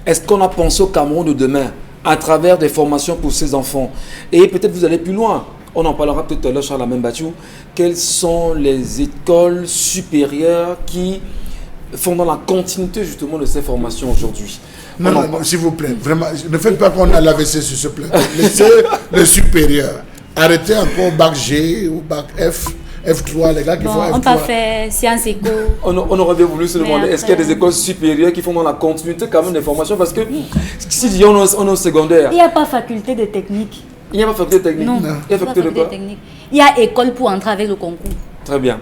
Est-ce qu'on a pensé au Cameroun de demain à travers des formations pour ses enfants? Et peut-être vous allez plus loin. On en parlera tout à l'heure, Charles Bachou. Quelles sont les écoles supérieures qui font dans la continuité justement de ces formations aujourd'hui? Non, s'il vous plaît, vraiment, ne faites pas qu'on a l'AVC sur ce plateau. Laissez le supérieur. Arrêtez encore au bac G ou bac F. F3, les gars qui font F3. On peut faire sciences éco. On aurait bien voulu se demander, est-ce qu'il y a des écoles supérieures qui font dans la continuité quand même des formations? Parce que si on est au secondaire... Il n'y a pas faculté de technique. Il n'y a pas faculté de technique? Non. Il y a faculté de quoi? Il y a école pour entrer avec le concours. Très bien.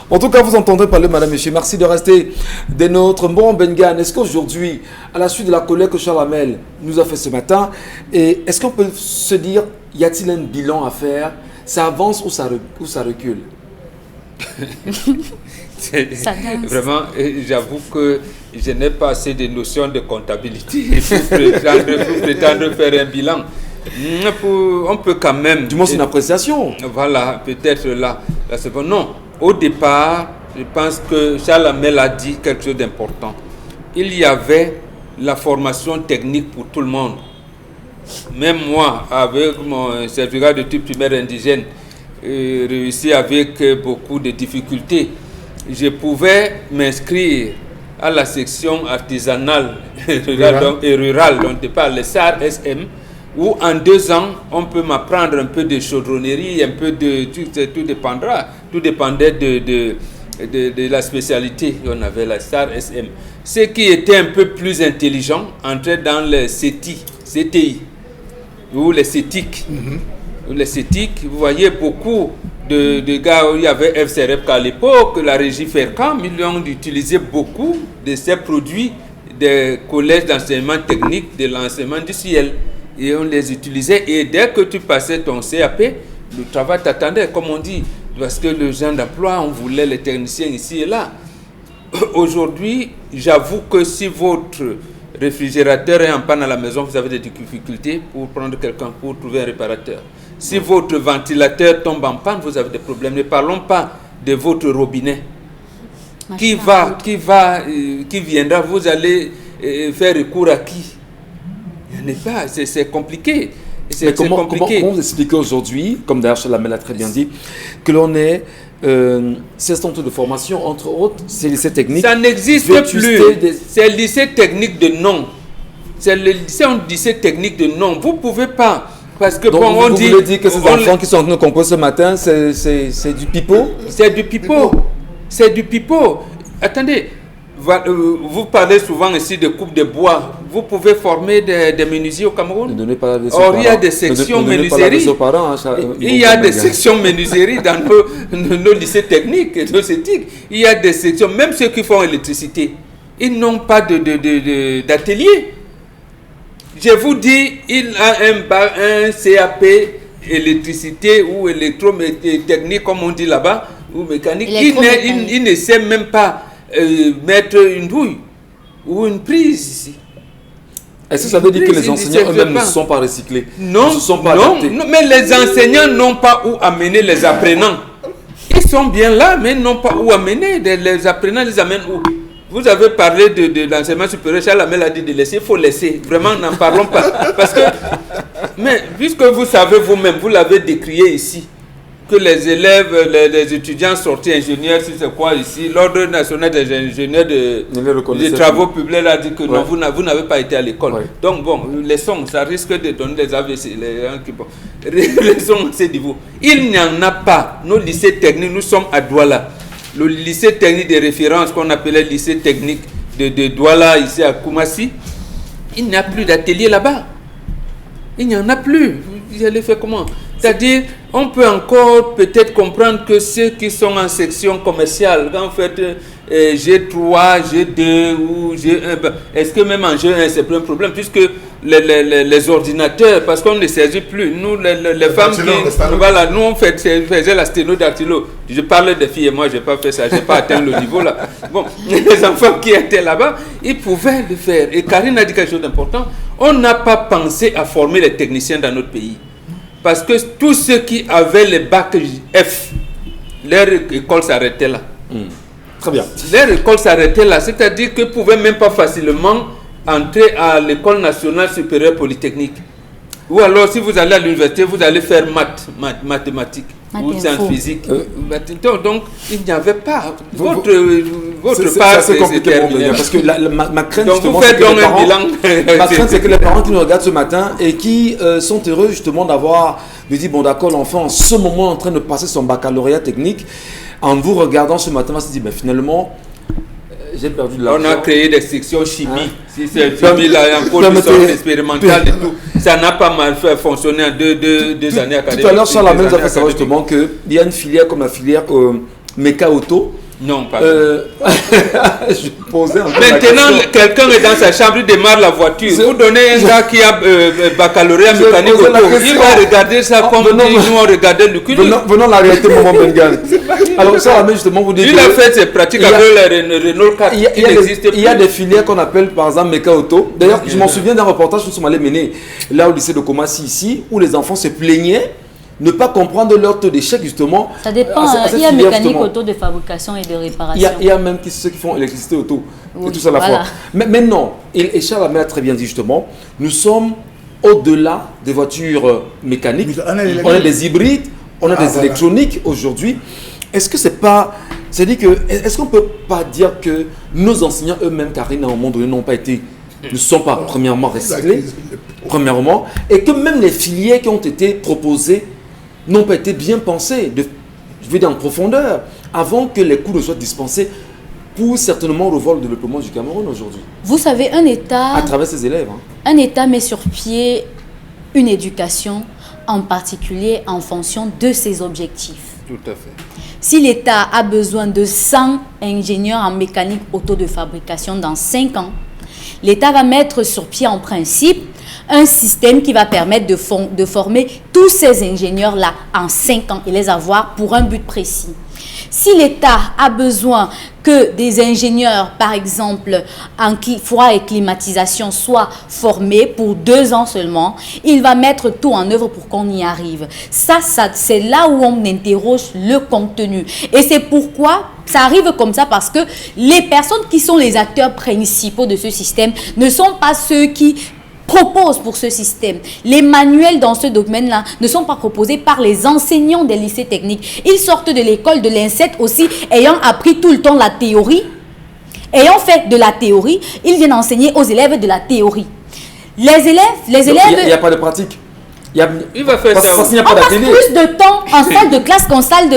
En tout cas, vous entendrez parler, madame, monsieur. Merci de rester des nôtres. Bon, Bengan, est-ce qu'aujourd'hui, à la suite de la colère que Charles Hamel nous a fait ce matin, est-ce qu'on peut se dire, y a-t-il un bilan à faire? Ça avance ou ça recule? Vraiment, j'avoue que je n'ai pas assez de notions de comptabilité pour prétendre faire un bilan. On peut quand même... Du moins, c'est une appréciation. Voilà, peut-être là c'est bon. Non, au départ, je pense que Charles Hamel a dit quelque chose d'important. Il y avait la formation technique pour tout le monde. Même moi, avec mon certificat de type primaire indigène, réussi avec beaucoup de difficultés, je pouvais m'inscrire à la section artisanale et rurale, dont je parle, le SAR-SM, où en 2 ans, on peut m'apprendre un peu de chaudronnerie, un peu de... Tout dépendait de la spécialité. On avait la SAR-SM. Ceux qui étaient un peu plus intelligents entraient dans le CTI, ou les CETIC. Les CETIC, vous voyez beaucoup de gars, il y avait FCREP à l'époque, la régie Faircam, ils ont utilisé beaucoup de ces produits des collèges d'enseignement technique, de l'enseignement industriel. Et on les utilisait, et dès que tu passais ton CAP, le travail t'attendait, comme on dit, parce que le genre d'emploi, on voulait les techniciens ici et là. Aujourd'hui, j'avoue que si votre réfrigérateur est en panne à la maison, vous avez des difficultés pour prendre quelqu'un, pour trouver un réparateur. Si votre ventilateur tombe en panne, vous avez des problèmes. Ne parlons pas de votre robinet. Qui viendra, vous allez faire recours à qui? Il n'est pas, c'est compliqué. Mais comment vous expliquez aujourd'hui, comme d'ailleurs Charles Hamel l'a très bien dit, que l'on est ces centres de formation, entre autres, c'est lycée technique. Ça n'existe plus. C'est le lycée technique de nom. C'est le lycée technique de nom. Vous ne pouvez pas. Parce que donc, on dit. Vous voulez dire que ces enfants qui sont en train de concours ce matin, c'est du pipeau? C'est du pipeau. C'est du pipeau. Attendez. Vous parlez souvent ici de coupe de bois. Vous pouvez former des menuisiers au Cameroun? Or, il y a des sections menuiseries. Il y a des sections menuiseries dans nos lycées techniques et nos éthiques. Il y a des sections, même ceux qui font électricité, ils n'ont pas d'atelier. Je vous dis, il a un CAP électricité ou électrotechnique, comme on dit là-bas, ou mécanique. Il ne sait même pas mettre une douille ou une prise ici. Est-ce que ça veut dire que les enseignants eux-mêmes ne sont pas recyclés? Non, mais les enseignants n'ont pas où amener les apprenants. Ils sont bien là, mais ils n'ont pas où amener. Les apprenants les amènent où? Vous avez parlé de l'enseignement supérieur, Charles Hamel a dit de laisser, il faut laisser. Vraiment, n'en parlons pas. Parce que, mais puisque vous savez vous-même, vous l'avez décrié ici, que les élèves, les étudiants sortis ingénieurs, si c'est quoi ici, l'Ordre national des ingénieurs des travaux publics a dit que non, vous n'avez pas été à l'école. Ouais. Donc bon, laissons, ça risque de donner des AVC, laissons ces niveaux. Il n'y en a pas. Nos lycées techniques, nous sommes à Douala. Le lycée technique de référence qu'on appelait lycée technique de Douala, ici à Koumassi, il n'y a plus d'atelier là-bas. Il n'y en a plus. Vous allez faire comment? C'est-à-dire, on peut encore peut-être comprendre que ceux qui sont en section commerciale, quand vous faites G3, G2 ou G1, est-ce que même en G1 c'est pas un problème, puisque les ordinateurs, parce qu'on ne saisit plus, nous les femmes voilà, nous on faisait la sténodactylo. Je parle des filles et moi je n'ai pas fait ça, je n'ai pas atteint le niveau là. Bon, les enfants qui étaient là-bas, ils pouvaient le faire. Et Karine a dit quelque chose d'important, on n'a pas pensé à former les techniciens dans notre pays. Parce que tous ceux qui avaient le bac F, leur école s'arrêtait là. Très bien. Leur école s'arrêtait là, c'est-à-dire qu'ils ne pouvaient même pas facilement entrer à l'école nationale supérieure polytechnique. Ou alors, si vous allez à l'université, vous allez faire mathématiques. ou sciences physiques. Donc, il n'y avait pas. Votre part, c'est compliqué parce que ma crainte, donc justement, vous faites donc un bilan. Ma crainte, c'est que les parents qui nous regardent ce matin et qui sont heureux justement de dire, bon d'accord, l'enfant en ce moment en train de passer son baccalauréat technique, en vous regardant ce matin, va se dire, finalement, j'ai perdu de l'argent. On a créé des sections chimie. Si c'est chimie, là, il y a encore des sortes expérimentales et tout. Ça n'a pas mal fait fonctionner en deux années académiques. Tout à l'heure, sur la même nous a fait savoir justement qu'il y a une filière comme la filière méca auto. Non, pas. Je posais maintenant, quelqu'un est dans sa chambre, il démarre la voiture. Vous donnez un gars qui a baccalauréat mécanique auto, il va regarder ça comme nous on regardait le cul. Venons à la réalité, Maman Bengal. Alors, ça va justement vous dire. Il a fait ses pratiques avec le Renault 4. Il y a des filières qu'on appelle par exemple méca auto. D'ailleurs, je m'en souviens d'un reportage que nous sommes allés mener là au lycée de Komassi, ici, où les enfants se plaignaient ne pas comprendre leur taux d'échec justement. Ça dépend, il y a mécanique auto de fabrication et de réparation. Il y a même ceux qui font électricité auto, et tout ça à la fois. Mais non, et Charles Amel a très bien dit justement, nous sommes au-delà des voitures mécaniques, on a des hybrides, on a des électroniques aujourd'hui. Est-ce que c'est pas, c'est-à-dire que, est-ce qu'on peut pas dire que nos enseignants eux-mêmes, Karine, à un moment donné, ne sont pas premièrement recyclés, premièrement, et que même les filières qui ont été proposées n'ont pas été bien pensées, je veux dire en profondeur, avant que les cours soient dispensés pour certainement revoir le développement du Cameroun aujourd'hui. Vous savez, un État... À travers ses élèves. Un État met sur pied une éducation, en particulier en fonction de ses objectifs. Tout à fait. Si l'État a besoin de 100 ingénieurs en mécanique auto de fabrication dans 5 ans, l'État va mettre sur pied en principe un système qui va permettre de former tous ces ingénieurs-là en 5 ans et les avoir pour un but précis. Si l'État a besoin que des ingénieurs, par exemple, en froid et climatisation soient formés pour 2 ans seulement, il va mettre tout en œuvre pour qu'on y arrive. Ça c'est là où on interroge le contenu. Et c'est pourquoi ça arrive comme ça, parce que les personnes qui sont les acteurs principaux de ce système ne sont pas ceux qui proposent pour ce système. Les manuels dans ce domaine-là ne sont pas proposés par les enseignants des lycées techniques. Ils sortent de l'école de l'INSET aussi, ayant appris tout le temps la théorie. Ayant fait de la théorie, ils viennent enseigner aux élèves de la théorie. Les élèves... Il n'y a pas de pratique. Il va faire ça. On passe plus de temps en salle de classe qu'en salle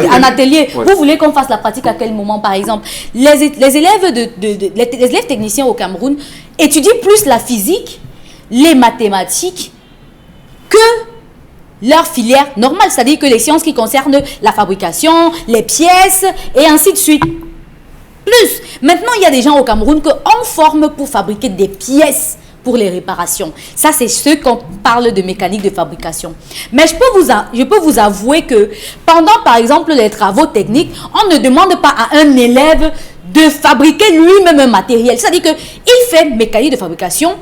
en atelier. Ouais. Vous voulez qu'on fasse la pratique à quel moment, par exemple? Les élèves techniciens au Cameroun étudient plus la physique, les mathématiques que leur filière normale, c'est-à-dire que les sciences qui concernent la fabrication, les pièces et ainsi de suite. Plus. Maintenant, il y a des gens au Cameroun qu'on forme pour fabriquer des pièces pour les réparations. Ça, c'est ce qu'on parle de mécanique de fabrication. Mais je peux vous avouer que pendant, par exemple, les travaux techniques, on ne demande pas à un élève de fabriquer lui-même un matériel. C'est-à-dire qu'il fait mécanique de fabrication,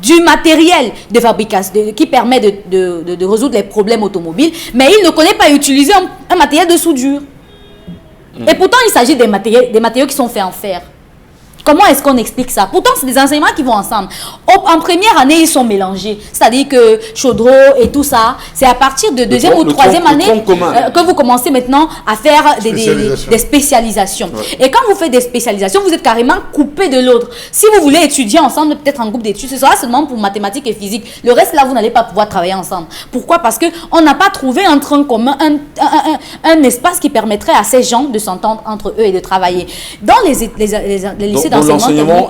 du matériel de fabrication qui permet de résoudre les problèmes automobiles, mais il ne connaît pas utiliser un matériel de soudure. Et pourtant, il s'agit des matériaux qui sont faits en fer. Comment est-ce qu'on explique ça? Pourtant, c'est des enseignements qui vont ensemble. En première année, ils sont mélangés. C'est-à-dire que chaudron et tout ça, c'est à partir de deuxième ou troisième année que vous commencez maintenant à faire des spécialisations. Ouais. Et quand vous faites des spécialisations, vous êtes carrément coupé de l'autre. Si vous voulez étudier ensemble, peut-être en groupe d'études, ce sera seulement pour mathématiques et physique. Le reste, là, vous n'allez pas pouvoir travailler ensemble. Pourquoi? Parce qu'on n'a pas trouvé un tronc commun, un espace qui permettrait à ces gens de s'entendre entre eux et de travailler. Dans les lycées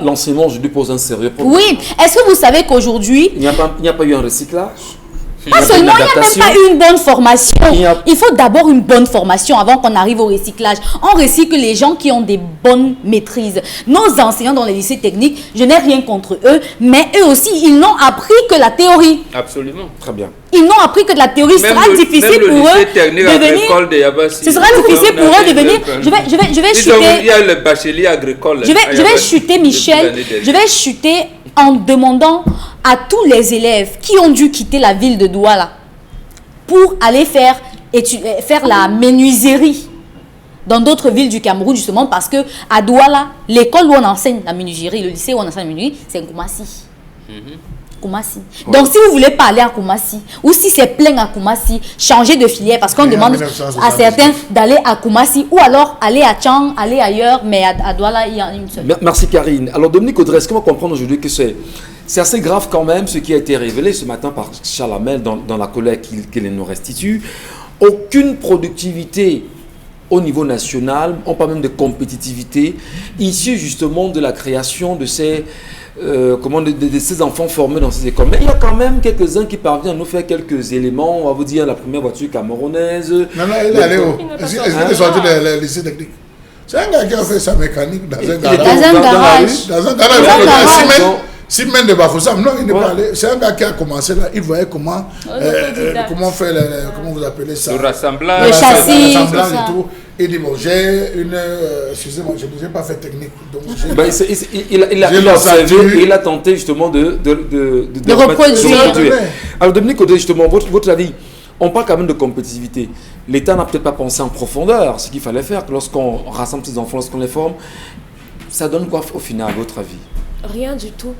l'enseignement, je lui pose un sérieux problème. Oui. Est-ce que vous savez qu'aujourd'hui... Il n'y a pas eu un recyclage? Pas seulement, il n'y a même pas eu une bonne formation. Il faut d'abord une bonne formation avant qu'on arrive au recyclage. On recycle les gens qui ont des bonnes maîtrises. Nos enseignants dans les lycées techniques, je n'ai rien contre eux, mais eux aussi, ils n'ont appris que la théorie. Absolument. Très bien. Ils n'ont appris que de la théorie. Ce sera difficile pour eux de venir. Ce sera difficile pour eux de venir. Je vais chuter. Il y a le bachelier agricole. Je vais chuter, Michel. Je vais chuter en demandant à tous les élèves qui ont dû quitter la ville de Douala pour aller faire la menuiserie dans d'autres villes du Cameroun, justement parce que à Douala, l'école où on enseigne la menuiserie, le lycée où on enseigne la menuiserie, c'est Nkomassi. Koumassi. Donc, si vous voulez pas aller à Koumassi, ou si c'est plein à Koumassi, changez de filière parce qu'on demande à certains d'aller à Koumassi ou alors aller à Tchang, aller ailleurs, mais à Douala, il y en a une seule. Merci Karine. Alors Dominique Audrey, est-ce qu'on va comprendre aujourd'hui que c'est assez grave quand même ce qui a été révélé ce matin par Charles Hamel dans la collecte qu'il nous restitue. Aucune productivité au niveau national, on parle même de compétitivité, issue justement de la création de ces... de ces enfants formés dans ces écoles. Mais il y a quand même quelques-uns qui parviennent à nous faire quelques éléments. On va vous dire la première voiture camerounaise. Non, il est allé où? Est-ce qu'il est sorti du lycée technique? C'est un gars qui a fait sa mécanique dans un garage. Dans un garage. Simène de Bafoussam, non, il n'est pas allé. C'est un gars qui a commencé là, il voyait comment faire, comment vous appelez ça? Le rassemblage. Le châssis, et tout. Il dit, bon, j'ai une... excusez-moi, je n'ai pas fait technique. Donc il a observé et il a tenté justement de reproduire. Alors Dominique Audrey, justement, votre avis, on parle quand même de compétitivité. L'État n'a peut-être pas pensé en profondeur ce qu'il fallait faire lorsqu'on rassemble ces enfants, lorsqu'on les forme. Ça donne quoi au final, à votre avis? Rien du tout.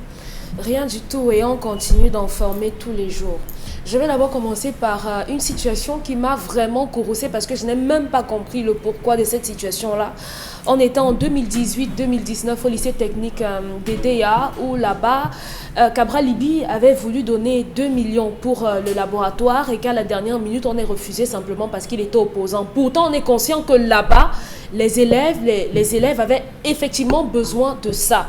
Rien du tout, et on continue d'en former tous les jours. Je vais d'abord commencer par une situation qui m'a vraiment courroucée parce que je n'ai même pas compris le pourquoi de cette situation-là. On était en 2018-2019 au lycée technique d'Edea où là-bas, Cabral Libi avait voulu donner 2 millions pour le laboratoire et qu'à la dernière minute, on est refusé simplement parce qu'il était opposant. Pourtant, on est conscient que là-bas, les élèves avaient effectivement besoin de ça.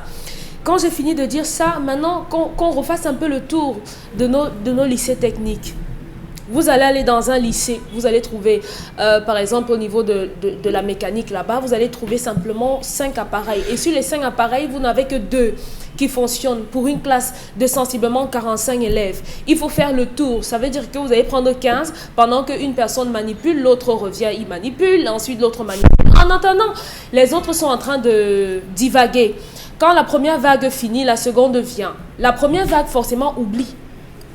Quand j'ai fini de dire ça, maintenant qu'on refasse un peu le tour de nos lycées techniques. Vous allez aller dans un lycée, vous allez trouver, par exemple au niveau de la mécanique là-bas, vous allez trouver simplement 5 appareils. Et sur les 5 appareils, vous n'avez que 2 qui fonctionnent pour une classe de sensiblement 45 élèves. Il faut faire le tour. Ça veut dire que vous allez prendre 15 pendant qu'une personne manipule, l'autre revient, il manipule, ensuite l'autre manipule. En attendant, les autres sont en train de divaguer. Quand la première vague finit, la seconde vient. La première vague forcément oublie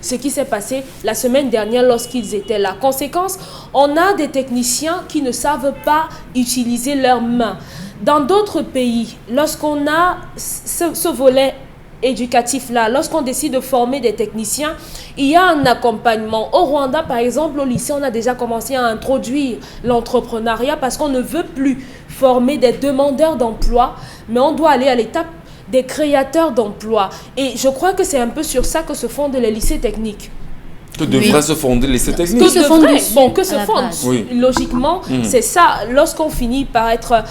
ce qui s'est passé la semaine dernière lorsqu'ils étaient là. Conséquence, on a des techniciens qui ne savent pas utiliser leurs mains. Dans d'autres pays, lorsqu'on a ce volet éducatif-là, lorsqu'on décide de former des techniciens, il y a un accompagnement. Au Rwanda, par exemple, au lycée, on a déjà commencé à introduire l'entrepreneuriat parce qu'on ne veut plus former des demandeurs d'emploi, mais on doit aller à l'étape des créateurs d'emplois. Et je crois que c'est un peu sur ça que se fondent les lycées techniques. Que devraient se fonder les lycées techniques. Que se fondent. Oui. Logiquement, c'est ça. Lorsqu'on finit par être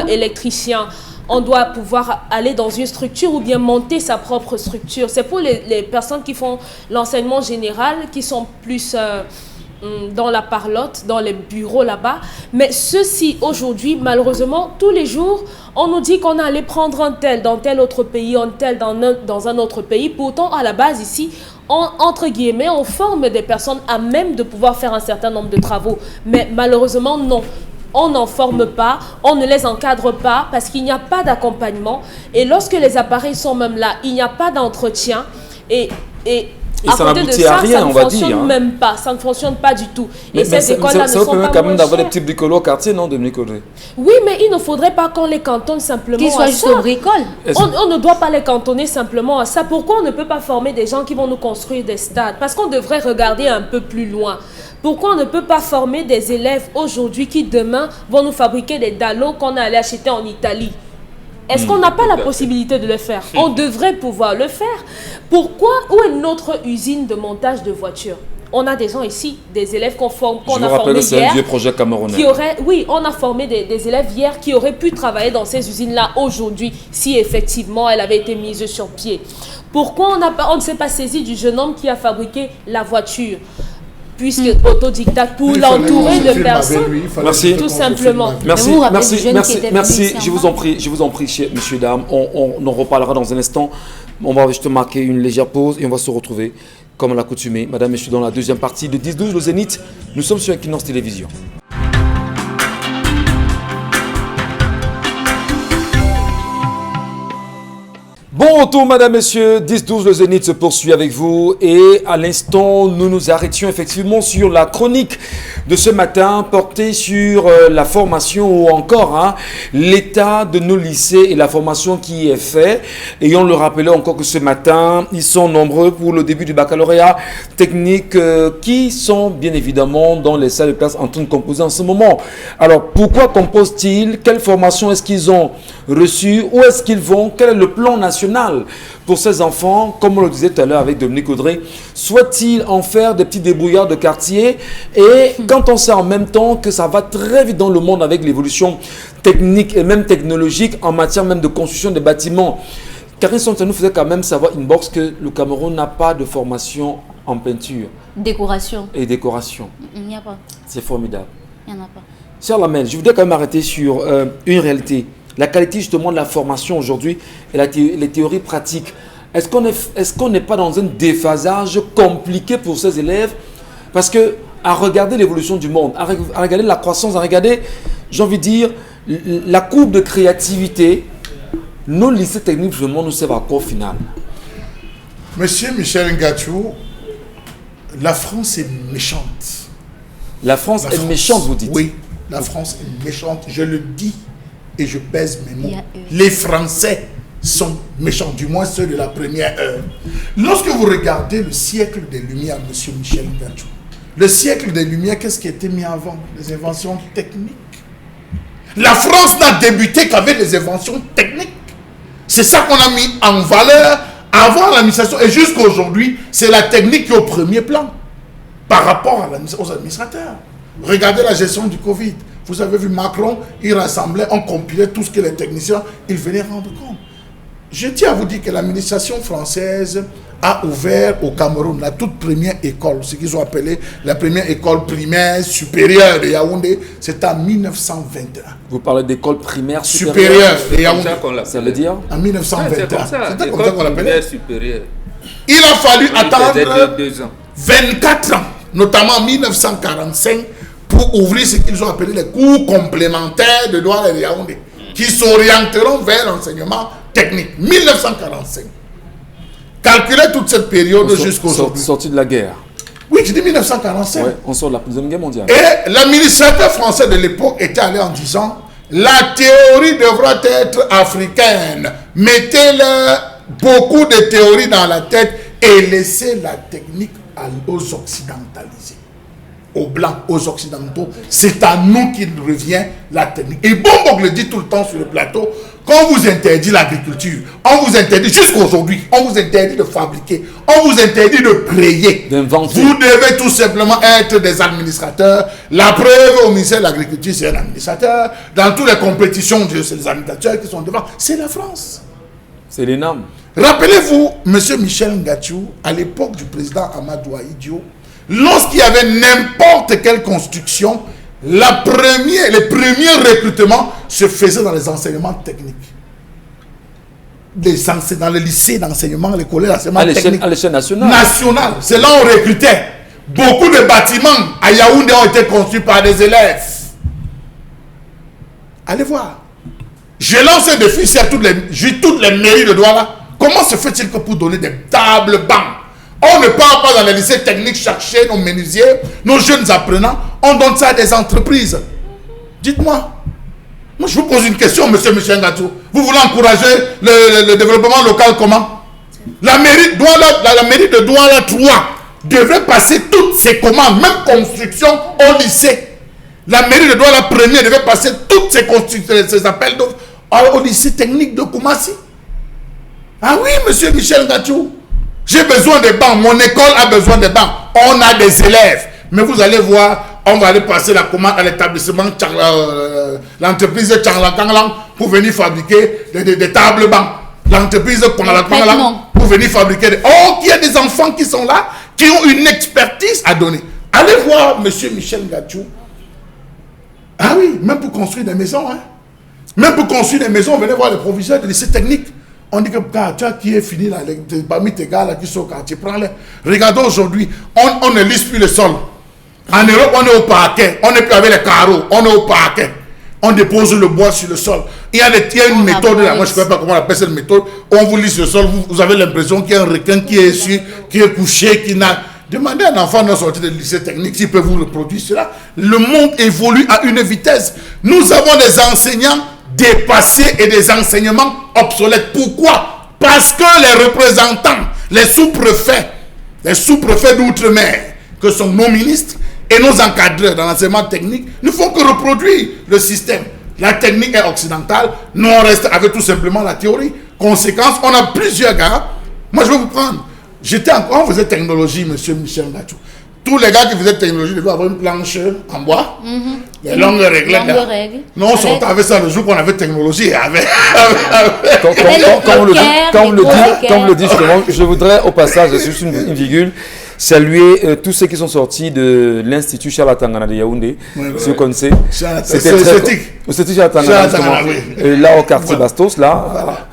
électricien, on doit pouvoir aller dans une structure ou bien monter sa propre structure. C'est pour les personnes qui font l'enseignement général, qui sont plus dans la parlotte, dans les bureaux là-bas. Mais ceci, aujourd'hui, malheureusement, tous les jours, on nous dit qu'on allait prendre un tel dans tel autre pays, un tel dans un autre pays. Pourtant, à la base, ici, entre guillemets, on forme des personnes à même de pouvoir faire un certain nombre de travaux. Mais malheureusement, non. On n'en forme pas, on ne les encadre pas parce qu'il n'y a pas d'accompagnement. Et lorsque les appareils sont même là, il n'y a pas d'entretien. Et à côté de ça, rien, ça ne fonctionne même pas. Ça ne fonctionne pas du tout. Et ces écoles-là ne sont pas moins chères. Ça quand même d'avoir des petits bricolos au quartier, non, Dominique Audrey? Oui, mais il ne faudrait pas qu'on les cantonne simplement qu'ils soient juste au bricole. On ne doit pas les cantonner simplement à ça. Pourquoi on ne peut pas former des gens qui vont nous construire des stades? Parce qu'on devrait regarder un peu plus loin. Pourquoi on ne peut pas former des élèves aujourd'hui qui demain vont nous fabriquer des dallos qu'on a allé acheter en Italie? Est-ce qu'on n'a pas la possibilité de le faire? On devrait pouvoir le faire. Pourquoi? Où est notre usine de montage de voitures? On a des gens ici, des élèves qu'on a formés hier. Je vous rappelle que c'est un vieux projet camerounais. Oui, on a formé des élèves hier qui auraient pu travailler dans ces usines-là aujourd'hui si effectivement elles avaient été mises sur pied. Pourquoi on ne s'est pas saisi du jeune homme qui a fabriqué la voiture? Puisque autodidacte pour l'entourer de personnes, merci. Tout simplement. Merci. Je vous en prie, messieurs, dames. On en reparlera dans un instant. On va juste marquer une légère pause et on va se retrouver comme à l'accoutumée. Madame, messieurs, dans la deuxième partie de 10-12, le Zénith. Nous sommes sur Equinox Télévision. Bon retour, madame, messieurs. 10-12, le Zénith se poursuit avec vous. Et à l'instant, nous nous arrêtions effectivement sur la chronique de ce matin portée sur la formation ou encore l'état de nos lycées et la formation qui est faite. Et on le rappelait encore que ce matin, ils sont nombreux pour le début du baccalauréat technique qui sont bien évidemment dans les salles de classe en train de composer en ce moment. Alors, pourquoi composent-ils? Quelle formation est-ce qu'ils ont reçue? Où est-ce qu'ils vont? Quel est le plan national pour ces enfants, comme on le disait tout à l'heure avec Dominique Audrey? Soit-il en faire des petits débrouillards de quartier? Et quand on sait en même temps que ça va très vite dans le monde avec l'évolution technique et même technologique en matière même de construction des bâtiments. Karine Sonta nous faisait quand même savoir inbox que le Cameroun n'a pas de formation en peinture. Décoration. Et décoration. Il n'y a pas. C'est formidable. Il n'y en a pas. Sœur Lamel, je voudrais quand même arrêter sur une réalité. La qualité justement de la formation aujourd'hui et les théories pratiques. Est-ce qu'on n'est pas dans un déphasage compliqué pour ces élèves? Parce que à regarder l'évolution du monde, à regarder la croissance, à regarder, j'ai envie de dire, la courbe de créativité, nos lycées techniques vraiment nous servent à quoi au final? Monsieur Michel Ngachou, la France est méchante. La France est méchante, vous dites? Oui, la France est méchante, je le dis. Et je pèse mes mots. Les Français sont méchants, du moins ceux de la première heure. Lorsque vous regardez le siècle des Lumières, monsieur Michel Ngachou, le siècle des Lumières, qu'est-ce qui a été mis avant? Les inventions techniques. La France n'a débuté qu'avec les inventions techniques. C'est ça qu'on a mis en valeur avant l'administration. Et jusqu'à aujourd'hui, c'est la technique qui est au premier plan par rapport aux administrateurs. Regardez la gestion du Covid. Vous avez vu Macron, il rassemblait, on compilait tout ce que les techniciens, ils venaient rendre compte. Je tiens à vous dire que l'administration française a ouvert au Cameroun la toute première école, ce qu'ils ont appelé la première école primaire supérieure de Yaoundé, c'est en 1921. Vous parlez d'école primaire supérieure de Yaoundé. Ça veut dire? En 1921. C'était comme ça qu'on l'appelait. Il a fallu attendre 24 ans, notamment en 1945, pour ouvrir ce qu'ils ont appelé les cours complémentaires de Douala et de Yaoundé, qui s'orienteront vers l'enseignement technique. 1945. Calculez toute cette période jusqu'à aujourd'hui. Sorti de la guerre. Oui, je dis 1945. Ouais, on sort de la Deuxième Guerre mondiale. Et l'administrateur français de l'époque était allé en disant, la théorie devra être africaine. Mettez-leur beaucoup de théories dans la tête et laissez la technique aux occidentalisés. Aux blancs, aux occidentaux, c'est à nous qu'il revient la technique. Et Bombok le dit tout le temps sur le plateau, quand on vous interdit l'agriculture, on vous interdit, jusqu'aujourd'hui, on vous interdit de fabriquer, on vous interdit de créer. D'inventer. Vous devez tout simplement être des administrateurs. La preuve au ministère de l'Agriculture, c'est un administrateur. Dans toutes les compétitions, c'est les administrateurs qui sont devant. C'est la France. C'est l'ENAM. Rappelez-vous, monsieur Michel Ngachou, à l'époque du président Amadou Ahidjo, lorsqu'il y avait n'importe quelle construction, les premiers recrutements se faisaient dans les enseignements techniques. Dans les lycées d'enseignement, les collèges d'enseignement technique. À l'échelle nationale. C'est là où on recrutait. Beaucoup de bâtiments à Yaoundé ont été construits par des élèves. Allez voir. Je lance un défi à toutes les mairies de Douala. Comment se fait-il que pour donner des tables bancs, on ne part pas dans les lycées techniques chercher nos menuisiers, nos jeunes apprenants, on donne ça à des entreprises? Dites-moi. Moi, je vous pose une question, monsieur Michel Ngachou. Vous voulez encourager le développement local comment? La mairie de Douala 3 devrait passer toutes ses commandes, même construction au lycée. La mairie de Douala 1er devait passer toutes ses constructions, ses appels d'offres au lycée technique de Koumassi. Ah oui, monsieur Michel Ngachou. J'ai besoin de bancs, mon école a besoin de bancs. On a des élèves. Mais vous allez voir, on va aller passer la commande à l'établissement, l'entreprise Tchanglang pour venir fabriquer des tables bancs. L'entreprise pour venir fabriquer il y a des enfants qui sont là, qui ont une expertise à donner. Allez voir monsieur Michel Ngachou. Ah oui, même pour construire des maisons. Même pour construire des maisons, venez voir les proviseurs de lycée technique. On dit que tu as qui est fini là, parmi tes gars là qui sont quand tu prends les. Regardons aujourd'hui, on ne lisse plus le sol. En Europe, on est au parquet. On n'est plus avec les carreaux, on est au parquet. on dépose le bois sur le sol. Il y a une méthode, là, moi je ne sais pas comment on appelle cette méthode, on vous lisse le sol, vous avez l'impression qu'il y a un requin qui est issu, qui est couché, qui n'a... Demandez à un enfant de sortir de lycée technique s'il peut vous reproduire cela. Le monde évolue à une vitesse. Nous avons des enseignants dépassés et des enseignements obsolètes. Pourquoi? Parce que les représentants, les sous-préfets d'outre-mer, que sont nos ministres et nos encadreurs dans l'enseignement technique, ne font que reproduire le système. La technique est occidentale, nous on reste avec tout simplement la théorie. Conséquence, on a plusieurs gars. Moi je vais vous prendre. On faisait technologie, monsieur Michel Ngachou. Tous les gars qui faisaient technologie devaient avoir une planche en bois, des longues règles. Nous, on sortait avec ça le jour qu'on avait technologie. Comme le dit justement, je voudrais au passage, juste une virgule, saluer tous ceux qui sont sortis de l'Institut Charles Atangana de Yaoundé. Si vous connaissez, c'était l'Institut Charles Atangana, là au quartier Bastos, là. Voilà.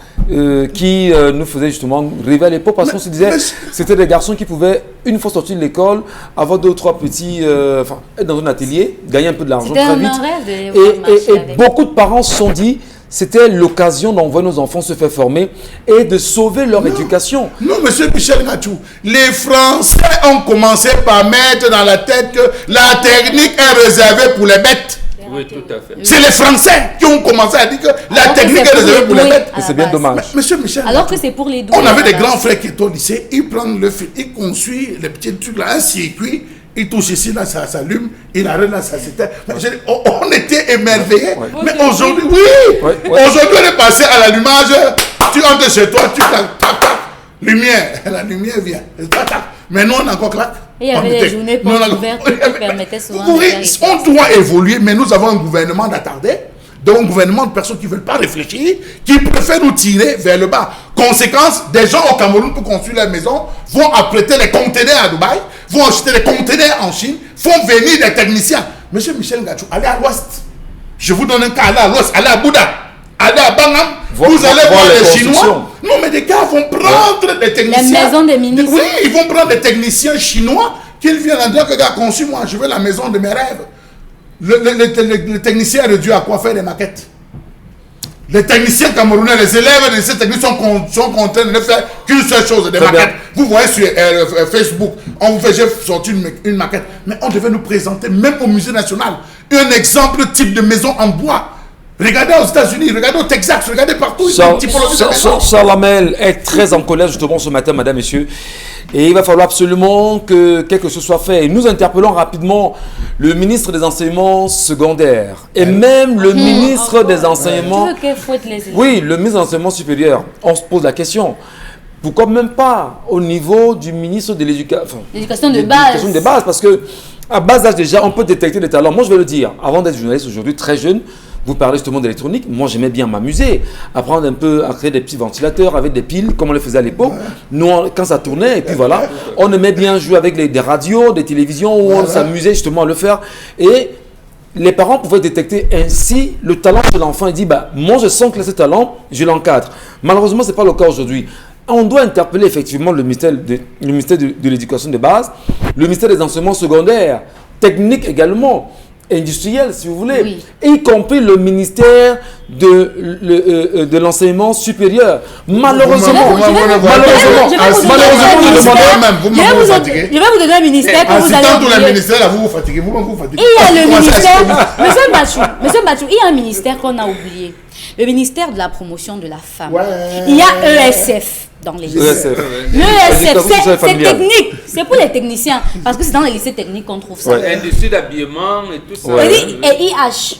Qui nous faisait justement rêver à l'époque parce qu'on se disait c'était des garçons qui pouvaient une fois sortis de l'école avoir 2 ou 3 petits être dans un atelier, gagner un peu de l'argent très vite et beaucoup de parents se sont dit c'était l'occasion d'envoyer nos enfants se faire former et de sauver leur éducation. Non, monsieur Michel Ngachou, les Français ont commencé par mettre dans la tête que la technique est réservée pour les bêtes. Oui, tout à fait. C'est les Français qui ont commencé à dire que la technique est réservée pour les bêtes. Et c'est bien dommage. Monsieur Michel, alors que c'est pour les doués. On avait des grands frères qui étaient au lycée, ils prennent le fil, ils construisent les petits trucs là, un circuit, ils touchent ici, là ça s'allume, ils arrêtent là, ça s'éteint. On était émerveillés. Mais aujourd'hui, aujourd'hui on est passé à l'allumage, tu entres chez toi, tu tac, lumière, la lumière vient. Mais nous on a encore claque. Et il y avait des journées pour ouvertes qui permettaient souvent de faire on doit évoluer, mais nous avons un gouvernement d'attardés, donc un gouvernement de personnes qui ne veulent pas réfléchir, qui préfèrent nous tirer vers le bas. Conséquence, des gens au Cameroun pour construire leur maison vont apprêter les conteneurs à Dubaï, vont acheter les conteneurs en Chine, font venir des techniciens. Monsieur Michel Ngachou, allez à l'ouest. Je vous donne un cas, allez à l'ouest, allez à Bouddha, allez à Bangam, vous allez voir les Chinois. Non, mais des gars vont prendre des techniciens. La maison des ministres. Oui, ils vont prendre des techniciens chinois qu'ils viennent en disant que gars, conçu, moi, je veux la maison de mes rêves. Le technicien est réduit à quoi? Faire des maquettes. Les techniciens camerounais, les élèves de ces techniciens sont contraints de ne faire qu'une seule chose, des maquettes. Bien. Vous voyez sur Facebook, on vous fait sortir une maquette. Mais on devait nous présenter, même au musée national, un exemple type de maison en bois. Regardez aux États-Unis, regardez au Texas, regardez partout. Charles Lamel est très en colère justement ce matin, madame, messieurs. Et il va falloir absolument que quelque chose soit fait. Et nous interpellons rapidement le ministre des Enseignements secondaires et même le ministre des Enseignements... Oui, le ministre des Enseignements supérieurs. On se pose la question. Pourquoi même pas au niveau du ministre de l'éducation de base. Parce que à bas âge déjà, on peut détecter des talents. Moi, je vais le dire, avant d'être journaliste aujourd'hui, très jeune, vous parlez justement d'électronique. Moi, j'aimais bien m'amuser, apprendre un peu à créer des petits ventilateurs avec des piles, comme on les faisait à l'époque. Nous, quand ça tournait, et puis voilà, on aimait bien jouer avec des radios, des télévisions, où on s'amusait justement à le faire. Et les parents pouvaient détecter ainsi le talent de l'enfant et dire, moi, je sens que ce talent, je l'encadre. Malheureusement, ce n'est pas le cas aujourd'hui. On doit interpeller effectivement le ministère de l'Éducation de base, le ministère des Enseignements secondaires, techniques également, industriels si vous voulez, y compris le ministère de l'enseignement supérieur. Malheureusement, je vais vous donner un ministère que vous allez oublier. Il y a le ministère, Monsieur Mbachou, il y a un ministère qu'on a oublié. Le ministère de la promotion de la femme. Il y a ESF dans les lycées. L'ESF, c'est technique. C'est pour les techniciens. Parce que c'est dans les lycées techniques qu'on trouve ça. Industrie d'habillement et tout ça. Et IH.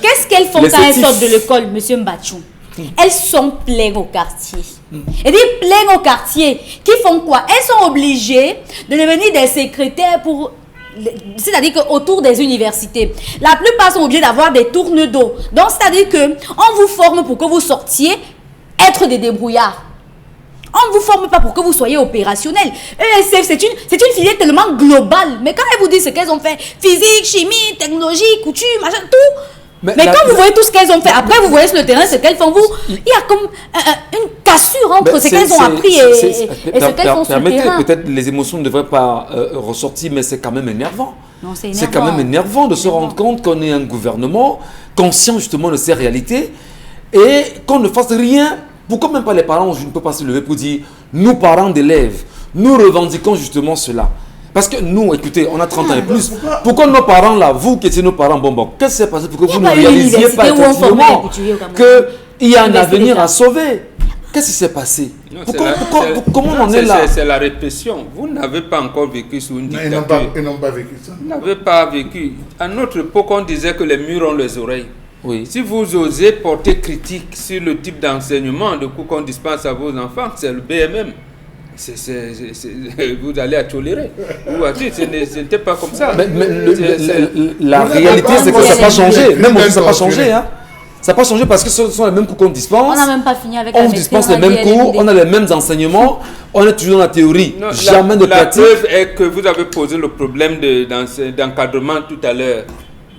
Qu'est-ce qu'elles font quand elles sortent de l'école, Monsieur Mbachou? Elles sont pleines au quartier. Et dit pleines au quartier. Qui font quoi? Elles sont obligées de devenir des secrétaires pour... C'est-à-dire qu'autour des universités, la plupart sont obligés d'avoir des tournes d'eau. Donc, c'est-à-dire qu'on vous forme pour que vous sortiez être des débrouillards. On ne vous forme pas pour que vous soyez opérationnel. ESF, c'est une filière tellement globale. Mais quand elles vous disent ce qu'elles ont fait, physique, chimie, technologie, couture, machin, tout. Mais quand vous voyez tout ce qu'elles ont fait, après vous voyez sur le terrain ce qu'elles font, il y a comme une cassure entre ce qu'elles ont appris et ce qu'elles font sur le terrain. Peut-être les émotions ne devraient pas ressortir, mais c'est quand même énervant. C'est quand même énervant de se rendre compte qu'on est un gouvernement conscients justement de ces réalités et qu'on ne fasse rien. Pourquoi même pas les parents, je ne peux pas se lever pour dire, nous parents d'élèves, nous revendiquons justement cela. Parce que nous, écoutez, on a 30 ans et plus. Pourquoi nos parents là, vous qui étiez nos parents, qu'est-ce qui s'est passé pour que vous ne réalisiez pas effectivement qu'il y a un avenir à sauver? Qu'est-ce qui s'est passé? Comment on est là? C'est la répression. Vous n'avez pas encore vécu sous une dictature. Ils n'ont pas vécu ça. Vous n'avez pas vécu. À notre époque, on disait que les murs ont les oreilles. Oui. Si vous osez porter critique sur le type d'enseignement de cours qu'on dispense à vos enfants, c'est le BMM. Vous allez à tolérer. Ce n'était pas comme ça. Mais la réalité, c'est que ça n'a pas changé. Même aujourd'hui, ça n'a pas changé. Hein. Ça n'a pas changé parce que ce sont les mêmes cours qu'on dispense. On n'a même pas fini avec on dispense les mêmes cours, on a les mêmes enseignements, on est toujours dans la théorie. Non, jamais de pratique. La preuve est que vous avez posé le problème d'encadrement tout à l'heure.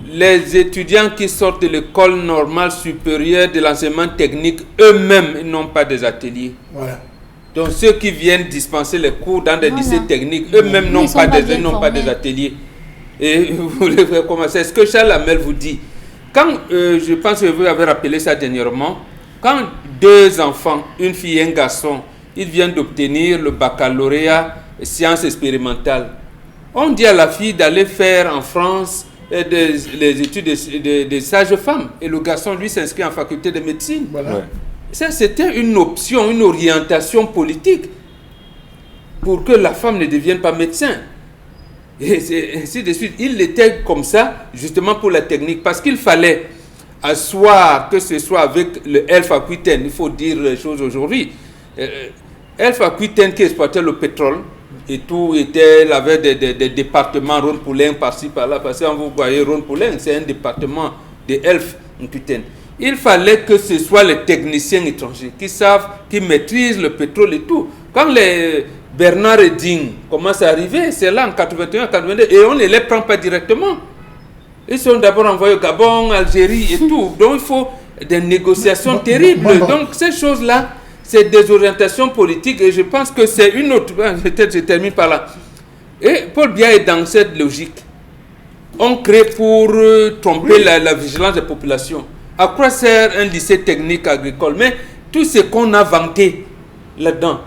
Les étudiants qui sortent de l'école normale supérieure de l'enseignement technique, eux-mêmes, ils n'ont pas des ateliers. Voilà. Donc ceux qui viennent dispenser les cours dans des lycées techniques, eux-mêmes n'ont pas des ateliers. Et vous voulez commencer. Est-ce que Charles Hamel vous dit, quand, je pense que vous avez rappelé ça dernièrement, quand deux enfants, une fille et un garçon, ils viennent d'obtenir le baccalauréat sciences expérimentales, on dit à la fille d'aller faire en France les études de sage-femme et le garçon, lui, s'inscrit en faculté de médecine. Voilà. Ouais. Ça, c'était une option, une orientation politique pour que la femme ne devienne pas médecin. Et ainsi de suite. Il était comme ça, justement pour la technique, parce qu'il fallait asseoir, que ce soit avec le Elf Aquitaine, il faut dire les choses aujourd'hui. Elf Aquitaine qui exploitait le pétrole, et tout était, il avait des départements Rhône-Poulenc par-ci, par-là, parce que vous voyez Rhône-Poulenc, c'est un département de Elf Aquitaine. Il fallait que ce soit les techniciens étrangers qui savent, qui maîtrisent le pétrole et tout. Quand les Bernard Reding commencent à arriver, c'est là en 81, 82, et on ne les prend pas directement. Ils sont d'abord envoyés au Gabon, Algérie et tout. Donc il faut des négociations terribles. Donc ces choses-là, c'est des orientations politiques et je pense que c'est une autre... Peut-être je termine par là. Et Paul Biya est dans cette logique. On crée pour tromper la vigilance des populations. À quoi sert un lycée technique agricole? Mais tout ce qu'on a vanté là-dedans,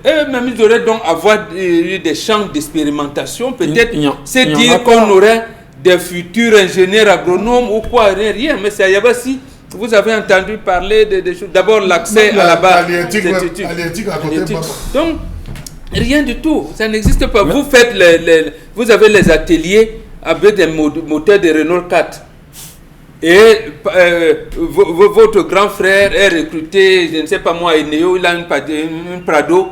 eux-mêmes ils auraient donc avoir des champs d'expérimentation, peut-être, c'est dire qu'on aurait des futurs ingénieurs agronomes ou quoi, rien. Mais c'est si vous avez entendu parler des choses. D'abord, l'accès à la base. Donc, rien du tout. Ça n'existe pas. Vous faites vous avez les ateliers avec des moteurs de Renault 4. Et votre grand frère est recruté, je ne sais pas moi, Eneo, il a une Prado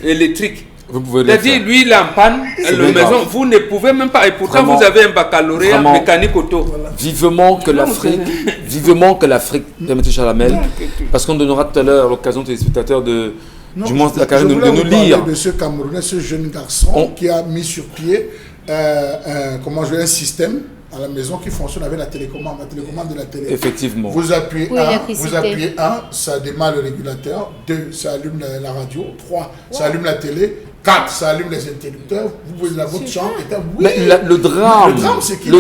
électrique. C'est-à-dire, lui, il est en panne, à la maison, vous ne pouvez même pas, et pourtant vraiment, vous avez un baccalauréat mécanique auto. Voilà. Vivement que l'Afrique, M. Chalamel, parce qu'on donnera tout à l'heure l'occasion aux téléspectateurs du moins de la carrière de nous lire. De ce Camerounais, ce jeune garçon qui a mis sur pied un système à la maison qui fonctionne avec la télécommande de la télé. Effectivement. Vous appuyez un, ça démarre le régulateur. 2, ça allume la radio. 3, ça allume la télé. 4, ça allume les interrupteurs. Vous pouvez dans votre chambre. Mais le drame, c'est qu'il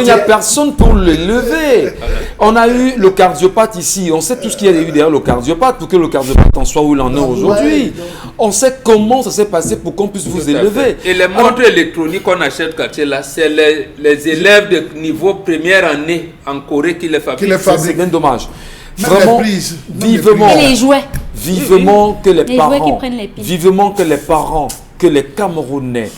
n'y a personne pour le lever. On a eu le cardiopathe ici. On sait tout ce qu'il y a eu derrière le cardiopathe pour que le cardiopathe en soit où il en est aujourd'hui. On sait comment ça s'est passé pour qu'on puisse vous élever. Et les montres électroniques qu'on achète là, c'est les élèves de niveau première année en Corée qui les fabriquent. C'est bien dommage. Vraiment, vivement. Et les jouets. Vivement que les parents, que les Camerounais